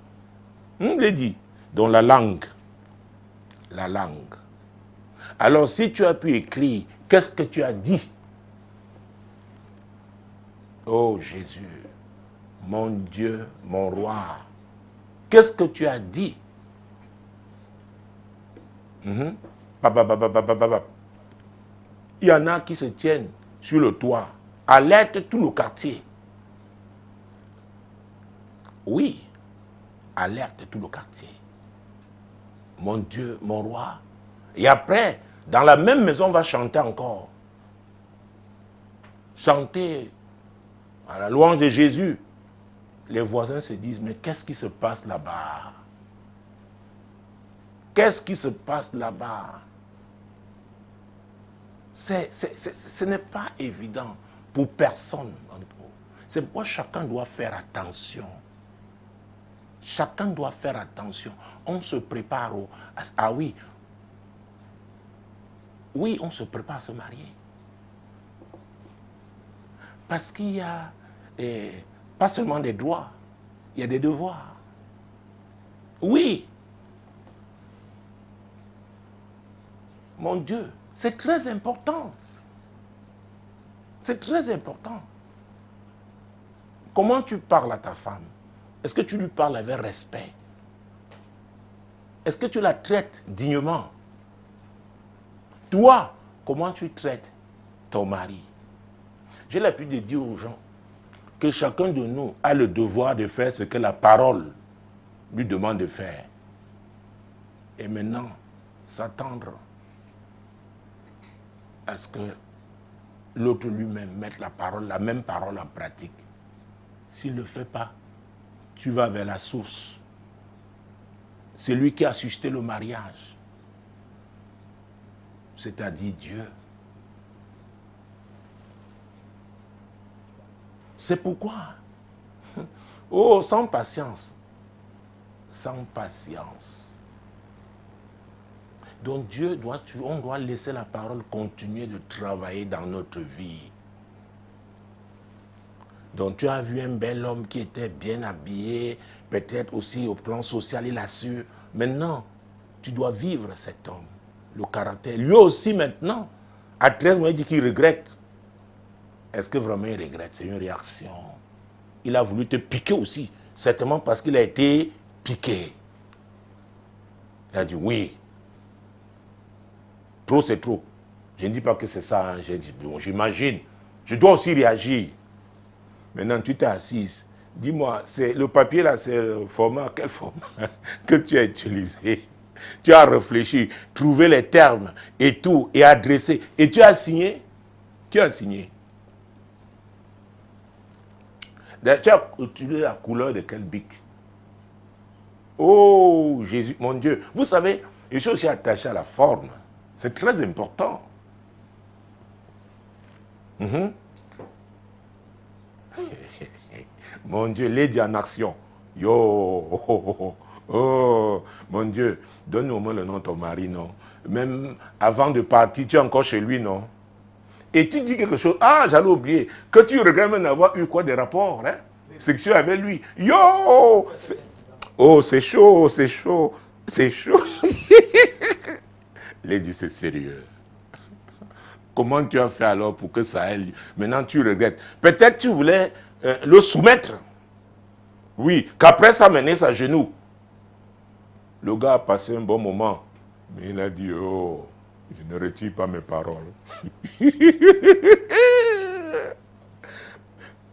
On l'a dit. Donc la langue. La langue. Alors si tu as pu écrire, qu'est-ce que tu as dit? Oh Jésus, mon Dieu, mon roi, qu'est-ce que tu as dit? Il y en a qui se tiennent sur le toit, alertent tout le quartier. Oui, alerte tout le quartier. Mon Dieu, mon roi. Et après, dans la même maison, on va chanter encore. Chanter à la louange de Jésus. Les voisins se disent, mais qu'est-ce qui se passe là-bas? Qu'est-ce qui se passe là-bas? Ce n'est pas évident pour personne. C'est pourquoi chacun doit faire attention. Chacun doit faire attention. On se prépare au... Ah oui. Oui, on se prépare à se marier. Parce qu'il y a pas seulement des droits, il y a des devoirs. Oui. Mon Dieu, c'est très important. C'est très important. Comment tu parles à ta femme? Est-ce que tu lui parles avec respect? Est-ce que tu la traites dignement? Toi, comment tu traites ton mari? J'ai l'habitude de dire aux gens que chacun de nous a le devoir de faire ce que la parole lui demande de faire. Et maintenant, s'attendre à ce que l'autre lui-même mette la même parole en pratique. S'il ne le fait pas, tu vas vers la source. C'est lui qui a suscité le mariage, c'est-à-dire Dieu. C'est pourquoi, oh, sans patience, sans patience. Donc on doit laisser la parole continuer de travailler dans notre vie. Donc tu as vu un bel homme qui était bien habillé, peut-être aussi au plan social, il assure. Maintenant, tu dois vivre cet homme, le caractère. Lui aussi maintenant, à 13 mois, il dit qu'il regrette. Est-ce que vraiment il regrette? C'est une réaction. Il a voulu te piquer aussi, certainement parce qu'il a été piqué. Il a dit oui. Trop, c'est trop. Je ne dis pas que c'est ça, hein. J'ai dit, bon, j'imagine. Je dois aussi réagir. Maintenant, tu t'es assise. Dis-moi, le papier là, c'est le format, quel format que tu as utilisé? Tu as réfléchi, trouvé les termes et tout, et adressé. Et tu as signé? Tu as signé. Tu as utilisé la couleur de quel bic? Oh, Jésus, mon Dieu. Vous savez, je suis aussi attaché à la forme. C'est très important. Mon Dieu, Lady en action. Yo, oh, mon Dieu, donne au moins le nom de ton mari, non? Même avant de partir, tu es encore chez lui, non? Et tu dis quelque chose, ah, j'allais oublier, que tu regrettes même d'avoir eu quoi, des rapports, hein, sexuels avec lui. Yo! Oh, c'est chaud, c'est chaud, c'est chaud. Lady, c'est sérieux. Comment tu as fait alors pour que ça aille? Maintenant, tu regrettes. Peut-être tu voulais le soumettre. Oui, qu'après ça menait à genoux. Le gars a passé un bon moment. Mais il a dit, oh, je ne retire pas mes paroles.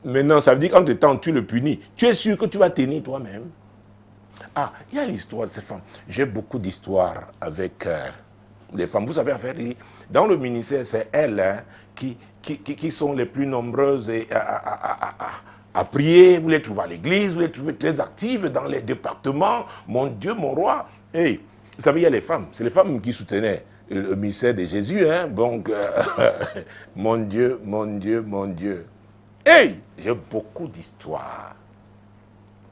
Maintenant, ça veut dire qu'en te temps, tu le punis. Tu es sûr que tu vas tenir toi-même. Ah, il y a l'histoire de ces femmes. J'ai beaucoup d'histoires avec les femmes. Vous savez, dans le ministère, c'est elles hein, qui sont les plus nombreuses à prier. Vous les trouvez à l'église, vous les trouvez très actives dans les départements. Mon Dieu, mon roi. Hey, vous savez, il y a les femmes. C'est les femmes qui soutenaient le ministère de Jésus. Hein. Donc, mon Dieu, mon Dieu, mon Dieu. Hey, j'ai beaucoup d'histoires.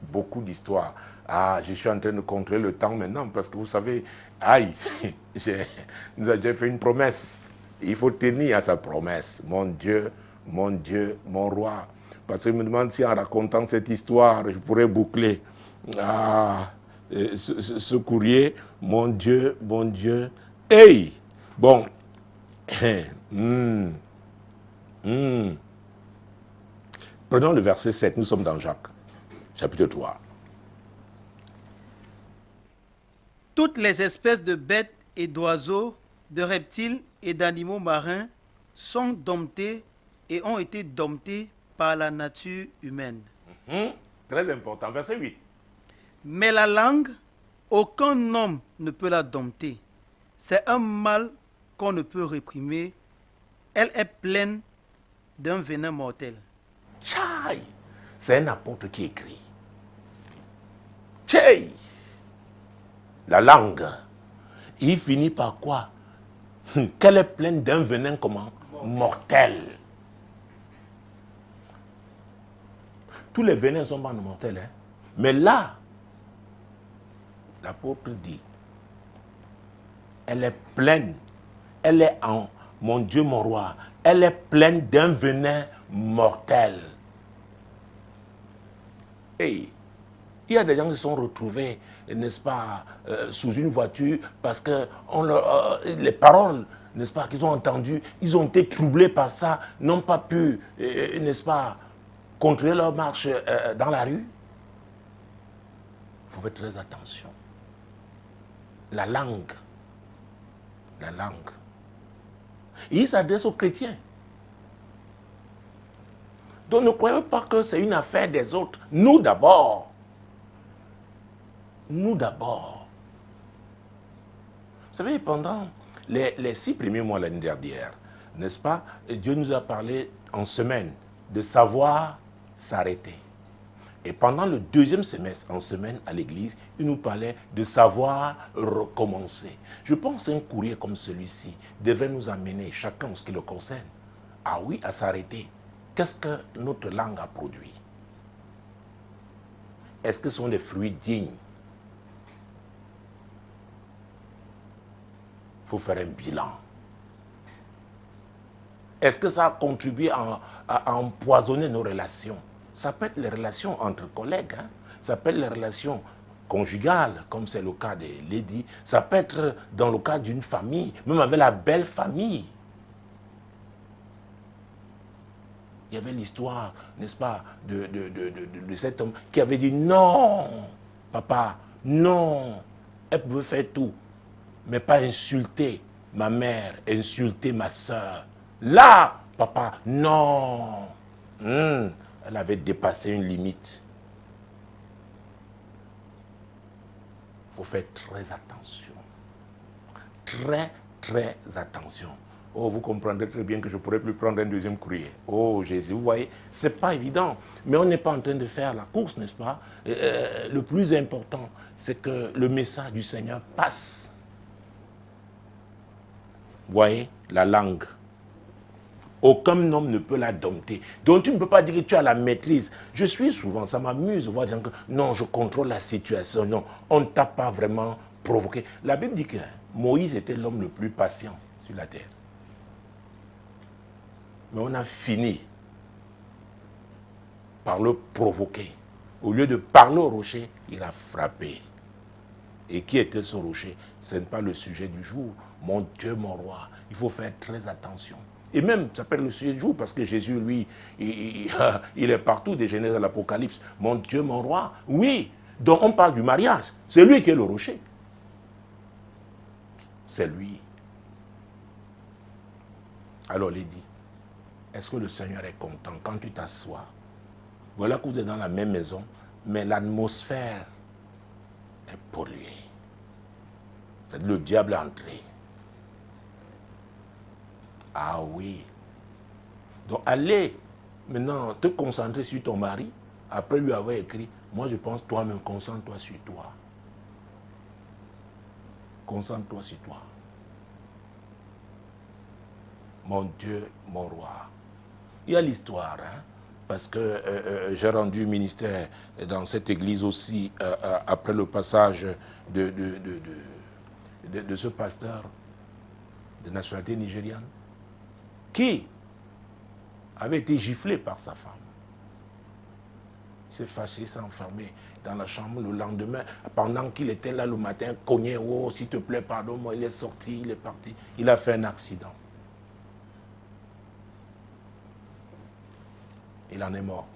Beaucoup d'histoires. Ah, je suis en train de contrôler le temps maintenant parce que vous savez, aïe, j'ai fait une promesse. Il faut tenir à sa promesse. Mon Dieu, mon roi. Parce que je me demande si en racontant cette histoire, je pourrais boucler ce courrier. Mon Dieu, mon Dieu. Hey! Bon. Prenons le verset 7. Nous sommes dans Jacques, chapitre 3. Toutes les espèces de bêtes et d'oiseaux, de reptiles et d'animaux marins sont domptées et ont été domptées par la nature humaine. Très important, verset 8. Mais la langue, aucun homme ne peut la dompter. C'est un mal qu'on ne peut réprimer. Elle est pleine d'un venin mortel. Tchaï! C'est un apôtre qui écrit. Tchaï! La langue. Il finit par quoi? Qu'elle est pleine d'un venin comment? Mortel. Tous les venins sont pas mortels. Hein? Mais là, l'apôtre dit, elle est pleine. Elle est en, mon Dieu, mon roi, elle est pleine d'un venin mortel. Et il y a des gens qui sont retrouvés, n'est-ce pas, sous une voiture parce que les paroles, n'est-ce pas, qu'ils ont entendues, ils ont été troublés par ça, n'ont pas pu, n'est-ce pas, contrôler leur marche dans la rue. Il faut faire très attention. La langue. La langue. Et il s'adresse aux chrétiens. Donc ne croyez pas que c'est une affaire des autres. Nous d'abord. Nous d'abord. Vous savez, pendant les 6 premiers mois l'année dernière, n'est-ce pas, Dieu nous a parlé en semaine de savoir s'arrêter. Et pendant le 2e semestre, en semaine à l'église, il nous parlait de savoir recommencer. Je pense qu'un courrier comme celui-ci devrait nous amener, chacun en ce qui le concerne, ah oui, à s'arrêter. Qu'est-ce que notre langue a produit? Est-ce que ce sont des fruits dignes? Il faut faire un bilan. Est-ce que ça a contribué à empoisonner nos relations? Ça peut être les relations entre collègues, hein? Ça peut être les relations conjugales, comme c'est le cas des ladies. Ça peut être dans le cas d'une famille, même avec la belle famille. Il y avait l'histoire, n'est-ce pas, de cet homme qui avait dit non, papa, non. Elle pouvait faire tout, mais pas insulter ma mère, insulter ma soeur. Là, papa, non. Elle avait dépassé une limite. Il faut faire très attention. Très, très attention. Oh, vous comprendrez très bien que je ne pourrais plus prendre un 2e courrier. Oh, Jésus, vous voyez, ce n'est pas évident. Mais on n'est pas en train de faire la course, n'est-ce pas? Le plus important, c'est que le message du Seigneur passe. Vous voyez, la langue. Aucun homme ne peut la dompter. Donc tu ne peux pas dire que tu as la maîtrise. Je suis souvent, ça m'amuse de voir des gens que non, je contrôle la situation. Non, on ne t'a pas vraiment provoqué. La Bible dit que Moïse était l'homme le plus patient sur la terre. Mais on a fini par le provoquer. Au lieu de parler au rocher, il a frappé. Et qui était ce rocher? Ce n'est pas le sujet du jour. Mon Dieu, mon roi, il faut faire très attention. Et même, ça s'appelle le sujet du jour parce que Jésus, lui, il est partout, des Genèse à l'Apocalypse. Mon Dieu, mon roi. Oui, donc on parle du mariage. C'est lui qui est le rocher. C'est lui. Alors, Lady, est-ce que le Seigneur est content quand tu t'assois Voilà que vous êtes dans la même maison, mais l'atmosphère est polluée. C'est le diable est entré. Ah oui. Donc allez maintenant te concentrer sur ton mari, après lui avoir écrit, moi je pense toi-même, concentre-toi sur toi. Concentre-toi sur toi. Mon Dieu, mon roi. Il y a l'histoire, hein, parce que j'ai rendu ministère dans cette église aussi après le passage de ce pasteur de nationalité nigériane qui avait été giflé par sa femme. Il s'est fâché, s'est enfermé dans la chambre le lendemain, pendant qu'il était là le matin, cogné, oh s'il te plaît, pardonne-moi, il est sorti, il est parti. Il a fait un accident. Il en est mort.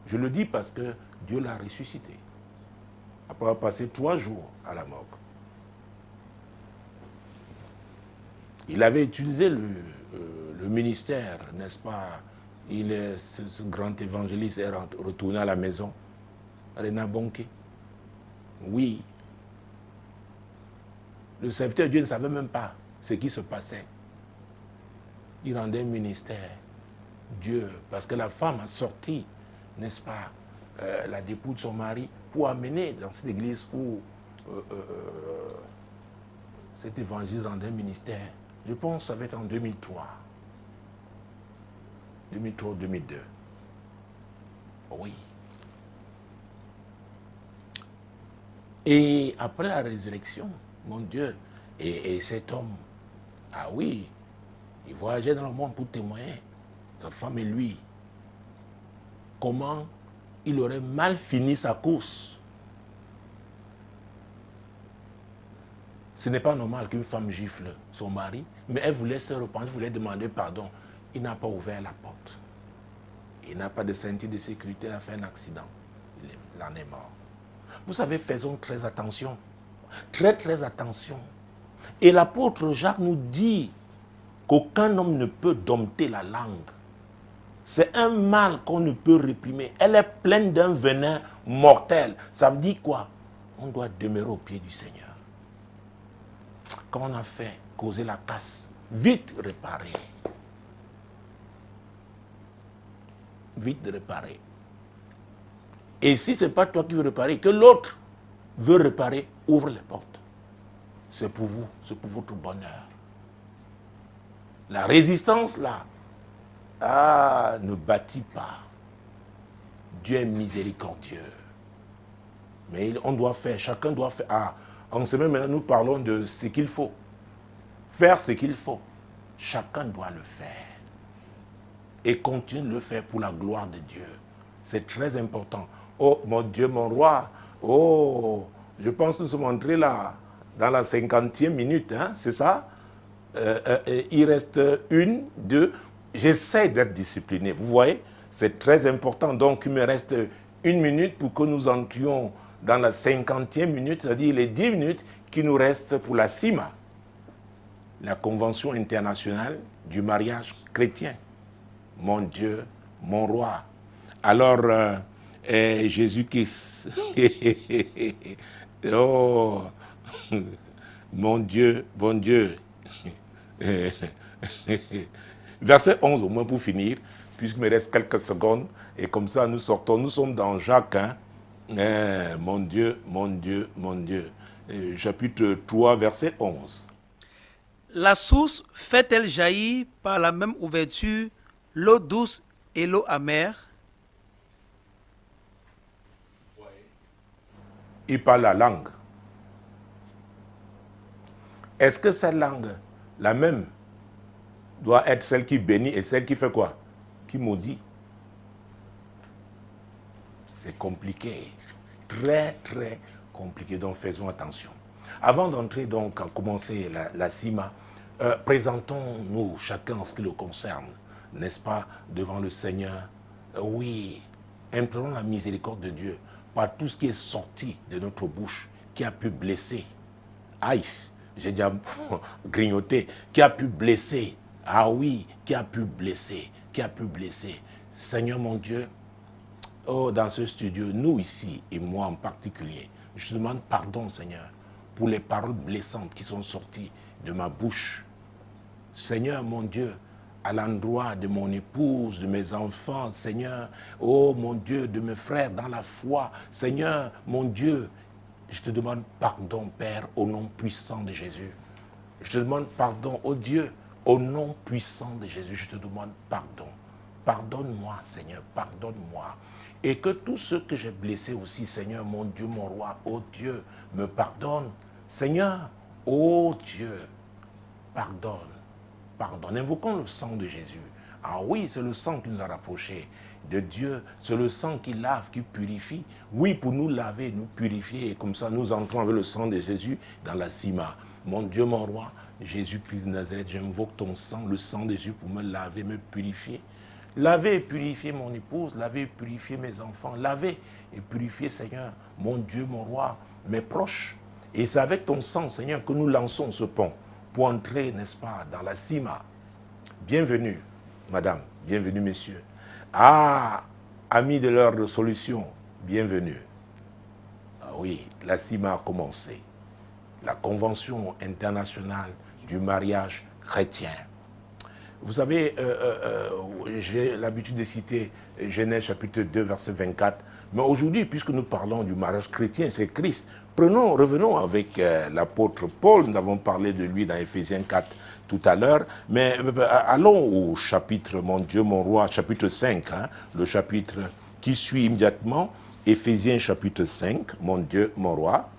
Je le dis parce que Dieu l'a ressuscité. Après avoir passé 3 jours à la morgue. Il avait utilisé le ministère, n'est-ce pas? Ce grand évangéliste est retourné à la maison. Rena Bonke. Oui. Le serviteur de Dieu ne savait même pas ce qui se passait. Il rendait ministère. Dieu, parce que la femme a sorti, n'est-ce pas, la dépouille de son mari pour amener dans cette église où cet évangile rendait ministère. Je pense que ça va être en 2003. 2003-2002. Oui. Et après la résurrection, mon Dieu, et cet homme, ah oui, il voyageait dans le monde pour témoigner, sa femme et lui, comment il aurait mal fini sa course. Ce n'est pas normal qu'une femme gifle son mari, mais elle voulait se repentir, voulait demander pardon. Il n'a pas ouvert la porte. Il n'a pas de ceinture de sécurité, il a fait un accident. Il en est mort. Vous savez, faisons très attention. Très, très attention. Et l'apôtre Jacques nous dit qu'aucun homme ne peut dompter la langue. C'est un mal qu'on ne peut réprimer. Elle est pleine d'un venin mortel. Ça veut dire quoi? On doit demeurer au pied du Seigneur. Quand on a fait causer la casse, vite réparer. Vite de réparer. Et si ce n'est pas toi qui veux réparer, que l'autre veut réparer, ouvre les portes. C'est pour vous, c'est pour votre bonheur. La résistance là, ne bâtit pas. Dieu est miséricordieux. Mais on doit faire, chacun doit faire. En semaine maintenant, nous parlons de ce qu'il faut. Faire ce qu'il faut. Chacun doit le faire. Et continue de le faire pour la gloire de Dieu. C'est très important. Oh, mon Dieu, mon roi. Oh, je pense que nous sommes entrés là, dans la 50e minute, hein, c'est ça? Il reste 1, 2. J'essaie d'être discipliné. Vous voyez, c'est très important. Donc, il me reste 1 minute pour que nous entrions dans la 50e minute, c'est-à-dire les 10 minutes qui nous restent pour la CIMA, la Convention internationale du mariage chrétien. Mon Dieu, mon roi. Alors, Jésus-Christ. Oh, mon Dieu, bon Dieu. Verset 11 au moins pour finir, puisqu'il me reste quelques secondes, et comme ça nous sortons, nous sommes dans Jacques, hein. Mon Dieu, mon Dieu, mon Dieu. Chapitre 3, verset 11. La source fait-elle jaillir par la même ouverture l'eau douce et l'eau amère? Il parle la langue. Est-ce que cette langue, la même, doit être celle qui bénit et celle qui fait quoi? Qui maudit? C'est compliqué. Très, très compliqué. Donc, faisons attention. Avant d'entrer, donc, à commencer la CIMA, présentons-nous chacun en ce qui le concerne, n'est-ce pas, devant le Seigneur. Oui, implorons la miséricorde de Dieu par tout ce qui est sorti de notre bouche, qui a pu blesser. Aïe, j'ai déjà grignoté, qui a pu blesser. Ah oui, qui a pu blesser, Seigneur mon Dieu, oh, dans ce studio, nous ici, et moi en particulier, je te demande pardon, Seigneur, pour les paroles blessantes qui sont sorties de ma bouche. Seigneur mon Dieu, à l'endroit de mon épouse, de mes enfants, Seigneur, oh mon Dieu, de mes frères dans la foi, Seigneur, mon Dieu, je te demande pardon, Père, au nom puissant de Jésus. Je te demande pardon, oh Dieu, au nom puissant de Jésus, je te demande pardon. Pardonne-moi, Seigneur, pardonne-moi. Et que tous ceux que j'ai blessés aussi, Seigneur, mon Dieu, mon roi, oh Dieu, me pardonne. Seigneur, oh Dieu, pardonne. Pardonne. Invoquons le sang de Jésus. Ah oui, c'est le sang qui nous a rapprochés de Dieu. C'est le sang qui lave, qui purifie. Oui, pour nous laver, nous purifier. Et comme ça, nous entrons avec le sang de Jésus dans la cima. Mon Dieu, mon roi, Jésus-Christ de Nazareth, j'invoque ton sang, le sang de Jésus pour me laver, me purifier. Laver et purifier mon épouse, laver et purifier mes enfants, laver et purifier, Seigneur, mon Dieu, mon roi, mes proches. Et c'est avec ton sang, Seigneur, que nous lançons ce pont pour entrer, n'est-ce pas, dans la cima. Bienvenue, madame, bienvenue, messieurs. Ah, amis de l'heure de solution, bienvenue. Ah oui, la cima a commencé. La Convention internationale du mariage chrétien. Vous savez, j'ai l'habitude de citer Genèse chapitre 2, verset 24. Mais aujourd'hui, puisque nous parlons du mariage chrétien, c'est Christ. Revenons avec l'apôtre Paul. Nous avons parlé de lui dans Éphésiens 4 tout à l'heure. Mais allons au chapitre, mon Dieu, mon roi, chapitre 5, hein, le chapitre qui suit immédiatement. Éphésiens chapitre 5, mon Dieu, mon roi.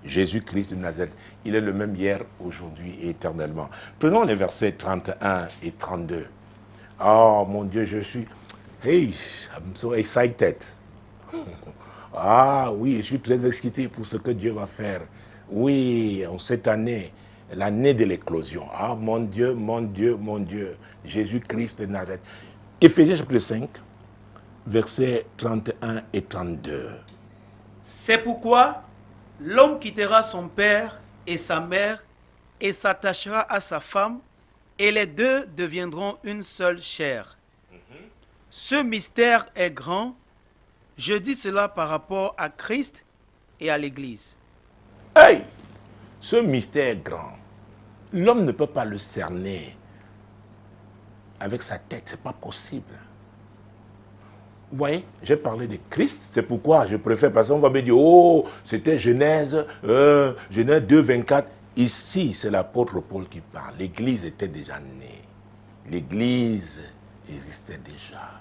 Jésus-Christ de Nazareth, il est le même hier, aujourd'hui et éternellement. Prenons les versets 31 et 32. Oh mon Dieu, je suis... Hey, I'm so excited. Ah oui, je suis très excité pour ce que Dieu va faire. Oui, en cette année, l'année de l'éclosion. Ah mon Dieu, mon Dieu, mon Dieu. Jésus-Christ de Nazareth. Éphésiens chapitre 5, versets 31 et 32. C'est pourquoi l'homme quittera son père et sa mère et s'attachera à sa femme, et les deux deviendront une seule chair. Ce mystère est grand. Je dis cela par rapport à Christ et à l'Église. Hey! Ce mystère est grand. L'homme ne peut pas le cerner avec sa tête, c'est pas possible. Vous voyez, j'ai parlé de Christ, c'est pourquoi je préfère, parce qu'on va me dire, oh, c'était Genèse 2, 24. Ici, c'est l'apôtre Paul qui parle. L'Église était déjà née. L'Église existait déjà.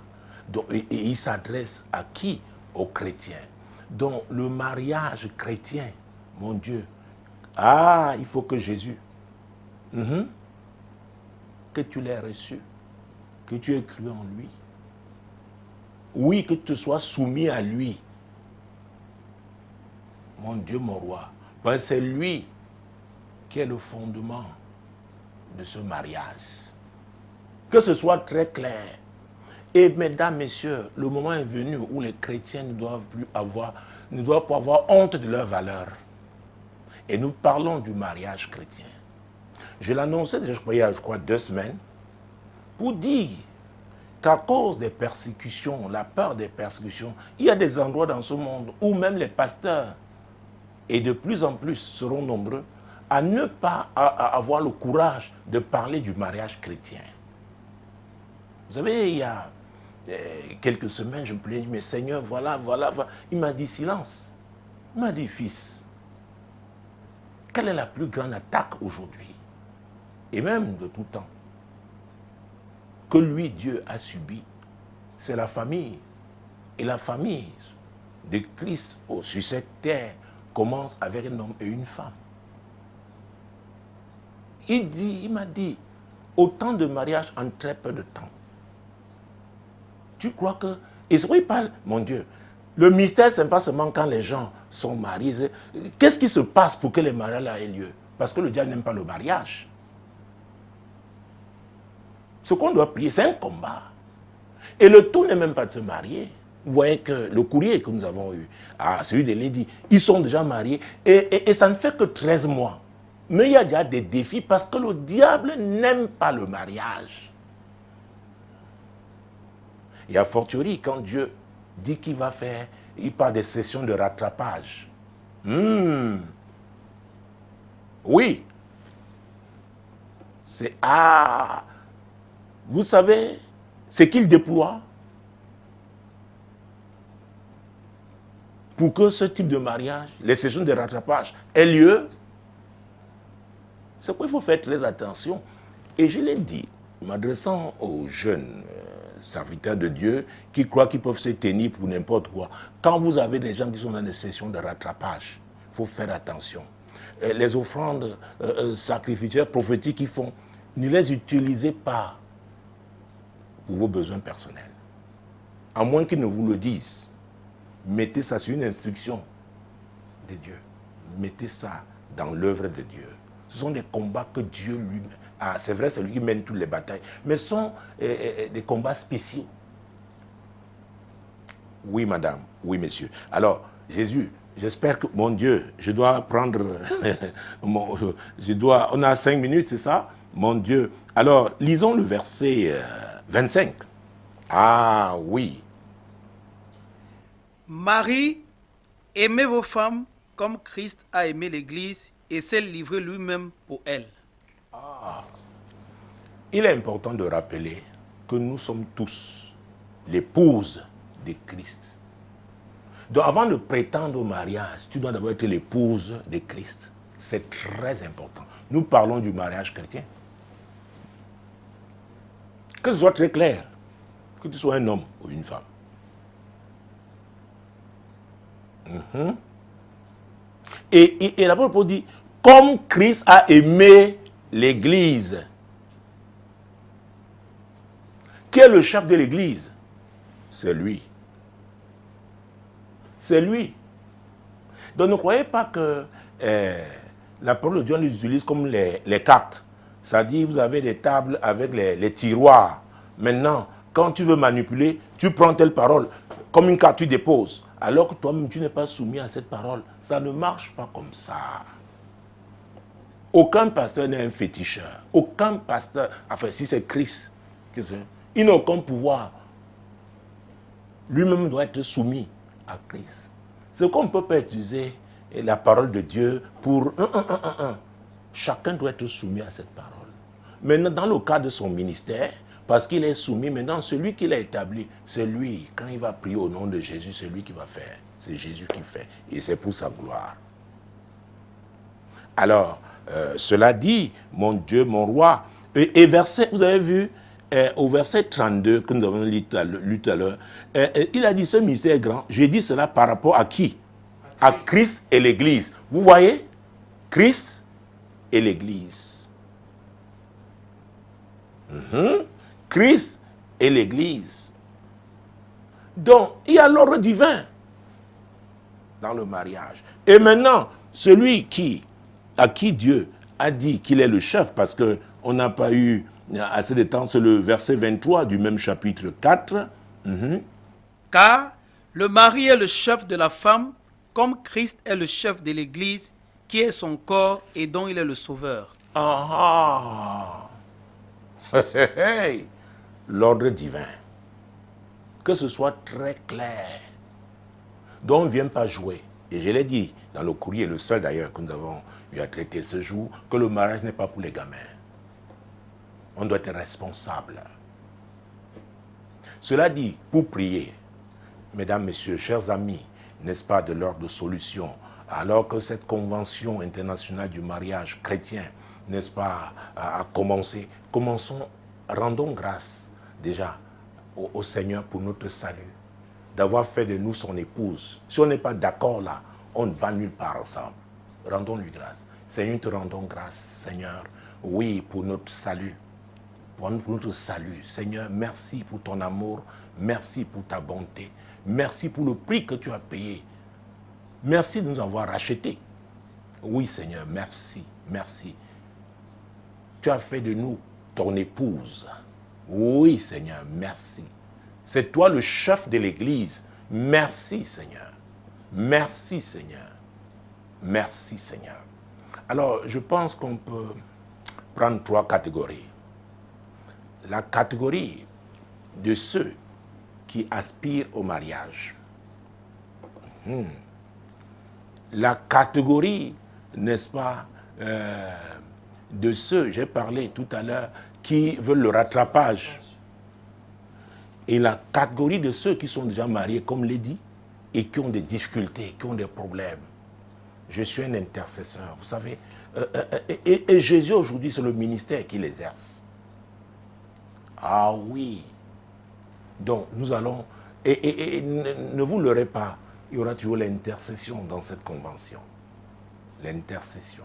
Donc, et il s'adresse à qui? Aux chrétiens. Donc, le mariage chrétien, mon Dieu, ah, il faut que Jésus, que tu l'aies reçu, que tu aies cru en lui. Oui, que tu sois soumis à lui. Mon Dieu, mon roi. Ben, c'est lui qui est le fondement de ce mariage. Que ce soit très clair. Et mesdames, messieurs, le moment est venu où les chrétiens ne doivent pas avoir honte de leur valeur. Et nous parlons du mariage chrétien. Je l'annonçais déjà, il y a, 2 semaines, pour dire qu'à cause des persécutions, la peur des persécutions, il y a des endroits dans ce monde où même les pasteurs, et de plus en plus seront nombreux, à ne pas avoir le courage de parler du mariage chrétien. Vous savez, il y a quelques semaines, je me plaignais, mais Seigneur, voilà. Il m'a dit silence. Il m'a dit, fils, quelle est la plus grande attaque aujourd'hui, et même de tout temps, que lui, Dieu, a subi? C'est la famille. Et la famille de Christ sur cette terre commence avec un homme et une femme. Il m'a dit, autant de mariages en très peu de temps. Tu crois que... Et c'est vrai, il parle, mon Dieu, le mystère, ce n'est pas seulement quand les gens sont mariés. Qu'est-ce qui se passe pour que les mariages aient lieu? Parce que le diable n'aime pas le mariage. Ce qu'on doit prier, c'est un combat. Et le tout n'est même pas de se marier. Vous voyez que le courrier que nous avons eu, celui des ladies, ils sont déjà mariés et ça ne fait que 13 mois. Mais il y a déjà des défis parce que le diable n'aime pas le mariage. Et a fortiori, quand Dieu dit qu'il va faire, il parle des sessions de rattrapage. Oui. C'est vous savez ce qu'il déploie pour que ce type de mariage, les sessions de rattrapage, aient lieu. C'est quoi, il faut faire très attention. Et je l'ai dit, m'adressant aux jeunes serviteurs de Dieu qui croient qu'ils peuvent se tenir pour n'importe quoi. Quand vous avez des gens qui sont dans des sessions de rattrapage, il faut faire attention. Les offrandes sacrificielles prophétiques qu'ils font, ne les utilisez pas pour vos besoins personnels. À moins qu'ils ne vous le disent. Mettez ça sur une instruction de Dieu. Mettez ça dans l'œuvre de Dieu. Ce sont des combats que Dieu lui-même... c'est vrai, c'est lui qui mène toutes les batailles. Mais ce sont des combats spéciaux. Oui, madame. Oui, monsieur. Alors, Jésus, j'espère que, mon Dieu, je dois prendre... on a 5 minutes, c'est ça? Mon Dieu. Alors, lisons le verset 25. Ah, oui. Marie, aimez vos femmes comme Christ a aimé l'Église et s'est livré lui-même pour elle. Il est important de rappeler que nous sommes tous l'épouse de Christ. Donc avant de prétendre au mariage, tu dois d'abord être l'épouse de Christ. C'est très important. Nous parlons du mariage chrétien. Que ce soit très clair, que tu sois un homme ou une femme. Et l'apôtre Paul dit, comme Christ a aimé l'Église. Qui est le chef de l'Église? C'est lui. C'est lui. Donc ne croyez pas que la parole de Dieu les utilise comme les cartes. C'est-à-dire, vous avez des tables avec les tiroirs. Maintenant, quand tu veux manipuler, tu prends telle parole, comme une carte, tu déposes. Alors que toi-même, tu n'es pas soumis à cette parole. Ça ne marche pas comme ça. Aucun pasteur n'est un féticheur. Aucun pasteur, enfin, si c'est Christ, il n'a aucun pouvoir. Lui-même doit être soumis à Christ. C'est qu'on ne peut pas utiliser la parole de Dieu pour Chacun doit être soumis à cette parole. Maintenant, dans le cas de son ministère, parce qu'il est soumis, maintenant, celui qui l'a établi, c'est lui. Quand il va prier au nom de Jésus, c'est lui qui va faire. C'est Jésus qui fait. Et c'est pour sa gloire. Alors, cela dit, mon Dieu, mon roi. Et verset, vous avez vu, au verset 32 que nous avons lu tout à l'heure, il a dit ce mystère grand. J'ai dit cela par rapport à qui? À Christ et l'Église. Vous voyez? Christ et l'Église. Christ et l'Église. Donc, il y a l'ordre divin dans le mariage. Et maintenant, celui à qui Dieu a dit qu'il est le chef, parce qu'on n'a pas eu assez de temps, c'est le verset 23 du même chapitre 4. Car le mari est le chef de la femme, comme Christ est le chef de l'Église, qui est son corps et dont il est le sauveur. L'ordre divin. Que ce soit très clair. Donc on ne vient pas jouer. Et je l'ai dit dans le courrier, le seul d'ailleurs que nous avons eu à traiter ce jour, que le mariage n'est pas pour les gamins. On doit être responsable. Cela dit, pour prier, mesdames, messieurs, chers amis, n'est-ce pas, de l'ordre de solution, alors que cette convention internationale du mariage chrétien, n'est-ce pas, a commencé, rendons grâce déjà au Seigneur pour notre salut, d'avoir fait de nous son épouse. Si on n'est pas d'accord là, on ne va nulle part ensemble. Rendons-lui grâce. Seigneur, te rendons grâce, Seigneur, oui, pour notre salut. Pour notre salut. Seigneur, merci pour ton amour, merci pour ta bonté, merci pour le prix que tu as payé. Merci de nous avoir rachetés. Oui, Seigneur, merci, merci. Tu as fait de nous ton épouse. Oui, Seigneur, merci. C'est toi le chef de l'Église. Merci, Seigneur. Merci, Seigneur. Merci, Seigneur. Alors, je pense qu'on peut prendre 3 catégories. La catégorie de ceux qui aspirent au mariage. La catégorie, n'est-ce pas, de ceux, j'ai parlé tout à l'heure, qui veulent le rattrapage. Et la catégorie de ceux qui sont déjà mariés, comme l'a dit, et qui ont des difficultés, qui ont des problèmes. Je suis un intercesseur, vous savez. Et Jésus, aujourd'hui, c'est le ministère qu'il exerce. Ah oui. Donc, nous allons... Et ne vous leurrez pas, il y aura toujours l'intercession dans cette convention. L'intercession.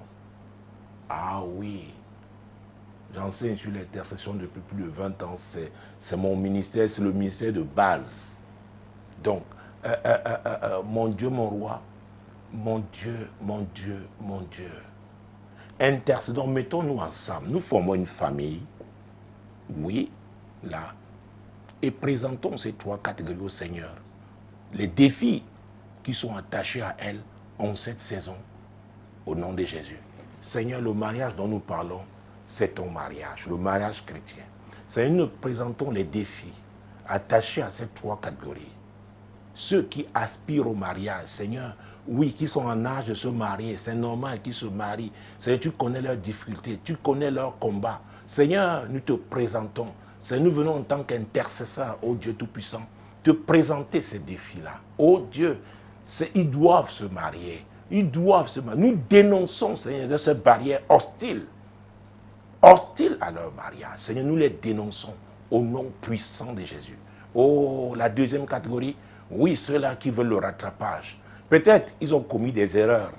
Ah oui. J'enseigne sur l'intercession depuis plus de 20 ans. C'est mon ministère, c'est le ministère de base. Donc, mon Dieu, mon roi, mon Dieu, mon Dieu, mon Dieu. Intercédons, mettons-nous ensemble. Nous formons une famille. Oui, là. Et présentons ces trois catégories au Seigneur. Les défis qui sont attachés à elles en cette saison, au nom de Jésus. Seigneur, le mariage dont nous parlons, c'est ton mariage, le mariage chrétien. Seigneur, nous présentons les défis attachés à ces trois catégories. Ceux qui aspirent au mariage, Seigneur, oui, qui sont en âge de se marier, c'est normal qu'ils se marient. Seigneur, tu connais leurs difficultés, tu connais leurs combats. Seigneur, nous te présentons. Seigneur, nous venons en tant qu'intercesseurs, ô Dieu Tout-Puissant, te présenter ces défis-là. Ô Dieu, ils doivent se marier. Ils doivent se marier. Nous dénonçons, Seigneur, de ces barrières hostiles à leur mariage. Seigneur, nous les dénonçons au nom puissant de Jésus. Oh, la deuxième catégorie, oui, ceux-là qui veulent le rattrapage. Peut-être ils ont commis des erreurs.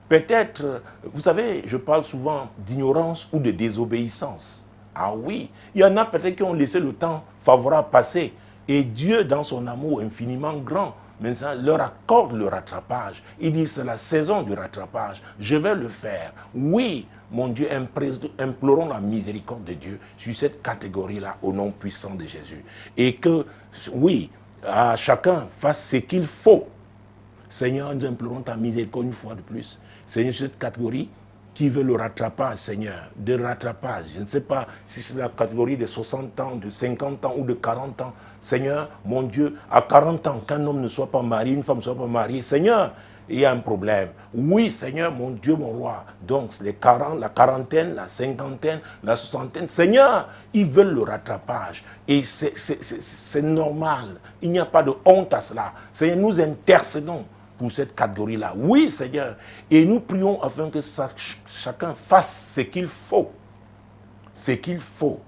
Peut-être, vous savez, je parle souvent d'ignorance ou de désobéissance. Ah oui, il y en a peut-être qui ont laissé le temps favorable passer. Et Dieu, dans son amour infiniment grand, maintenant, leur accorde le rattrapage. Il dit, c'est la saison du rattrapage. Je vais le faire. Oui, mon Dieu, implorons la miséricorde de Dieu sur cette catégorie-là, au nom puissant de Jésus. Et que, oui, à chacun fasse ce qu'il faut. Seigneur, nous implorons ta miséricorde une fois de plus. Seigneur, sur cette catégorie qui veut le rattrapage, Seigneur, de rattrapage. Je ne sais pas si c'est la catégorie de 60 ans, de 50 ans ou de 40 ans. Seigneur, mon Dieu, à 40 ans, qu'un homme ne soit pas marié, une femme ne soit pas mariée, Seigneur, il y a un problème. Oui, Seigneur, mon Dieu, mon roi. Donc, les 40, la quarantaine, la cinquantaine, la soixantaine, Seigneur, ils veulent le rattrapage. Et c'est normal. Il n'y a pas de honte à cela. Seigneur, nous intercédons pour cette catégorie-là. Oui, Seigneur. Et nous prions afin que chacun fasse ce qu'il faut. Ce qu'il faut.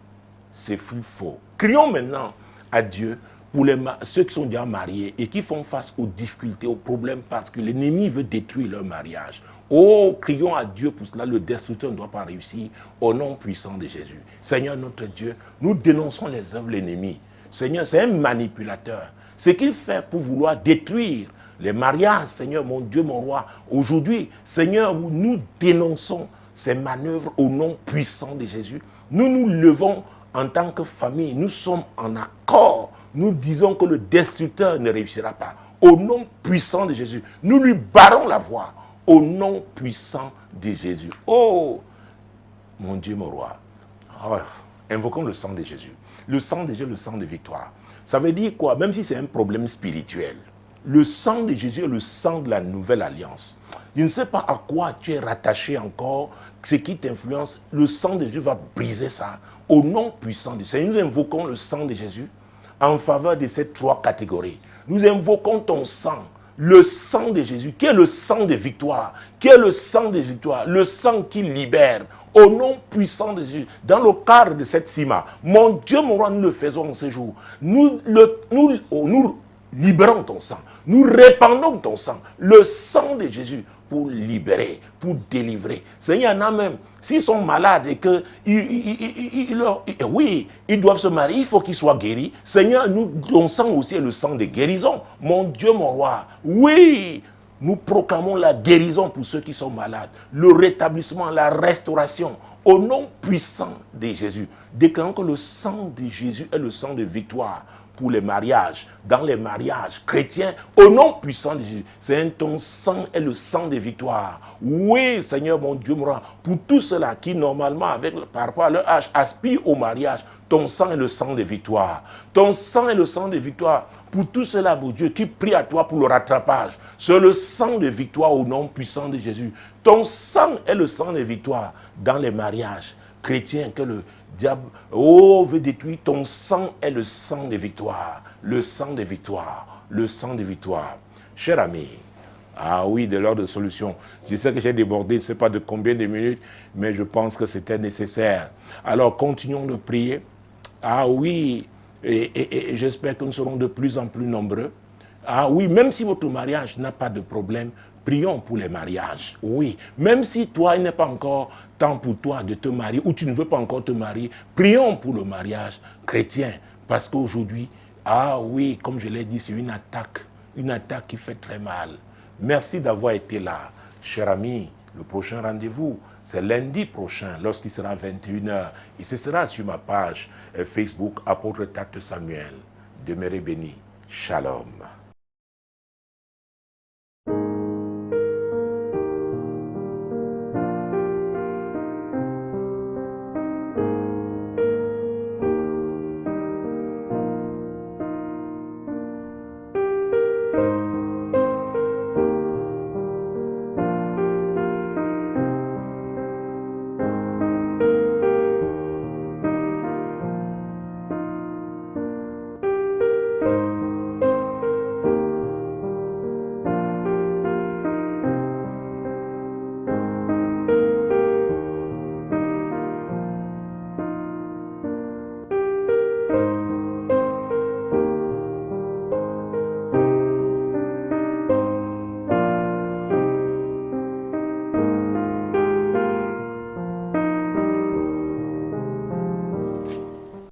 Ce qu'il faut. Crions maintenant à Dieu pour ceux qui sont déjà mariés et qui font face aux difficultés, aux problèmes parce que l'ennemi veut détruire leur mariage. Oh, crions à Dieu pour cela. Le destructeur ne doit pas réussir au nom puissant de Jésus. Seigneur notre Dieu, nous dénonçons les œuvres de l'ennemi. Seigneur, c'est un manipulateur. Ce qu'il fait pour vouloir détruire les mariages, Seigneur, mon Dieu, mon roi. Aujourd'hui, Seigneur, nous dénonçons ces manœuvres au nom puissant de Jésus. Nous nous levons en tant que famille. Nous sommes en accord. Nous disons que le destructeur ne réussira pas. Au nom puissant de Jésus, nous lui barrons la voie. Au nom puissant de Jésus. Oh, mon Dieu, mon roi. Oh, invoquons le sang de Jésus. Le sang de Jésus, le sang de victoire. Ça veut dire quoi? Même si c'est un problème spirituel. Le sang de Jésus est le sang de la nouvelle alliance. Je ne sais pas à quoi tu es rattaché encore, ce qui t'influence. Le sang de Jésus va briser ça. Au nom puissant de Jésus, nous invoquons le sang de Jésus en faveur de ces trois catégories. Nous invoquons ton sang, le sang de Jésus, qui est le sang de victoire, qui est le sang de victoire, le sang qui libère. Au nom puissant de Jésus, dans le cadre de cette cima, mon Dieu, mon roi, nous le faisons en ce jour. Nous libérons ton sang. Nous répandons ton sang. Le sang de Jésus pour libérer, pour délivrer. Seigneur, il y en a même, s'ils sont malades et que, oui, ils doivent se marier, il faut qu'ils soient guéris. Seigneur, ton sang aussi est le sang de guérison. Mon Dieu, mon roi, oui, nous proclamons la guérison pour ceux qui sont malades, le rétablissement, la restauration, au nom puissant de Jésus. Déclarons que le sang de Jésus est le sang de victoire pour les mariages, dans les mariages chrétiens, au nom puissant de Jésus. Seigneur, ton sang est le sang des victoires. Oui, Seigneur, mon Dieu, pour tous ceux-là qui, normalement, par rapport à leur âge, aspirent au mariage, ton sang est le sang des victoires. Ton sang est le sang des victoires. Pour tous ceux-là, mon Dieu, qui prient à toi pour le rattrapage, c'est le sang de victoire au nom puissant de Jésus. Ton sang est le sang des victoires dans les mariages chrétiens que le diable veut détruire. Ton sang est le sang des victoires. Le sang des victoires. Le sang des victoires. Cher ami, ah oui, de l'ordre de solution. Je sais que j'ai débordé, je ne sais pas de combien de minutes, mais je pense que c'était nécessaire. Alors, continuons de prier. Ah oui, et j'espère que nous serons de plus en plus nombreux. Ah oui, même si votre mariage n'a pas de problème, prions pour les mariages. Oui, même si toi, il n'est pas encore temps pour toi de te marier ou tu ne veux pas encore te marier, prions pour le mariage chrétien. Parce qu'aujourd'hui, ah oui, comme je l'ai dit, c'est une attaque qui fait très mal. Merci d'avoir été là, cher ami. Le prochain rendez-vous, c'est lundi prochain, lorsqu'il sera 21h. Et ce sera sur ma page Facebook, Apôtre Tacte Samuel. Demeurez bénis. Shalom.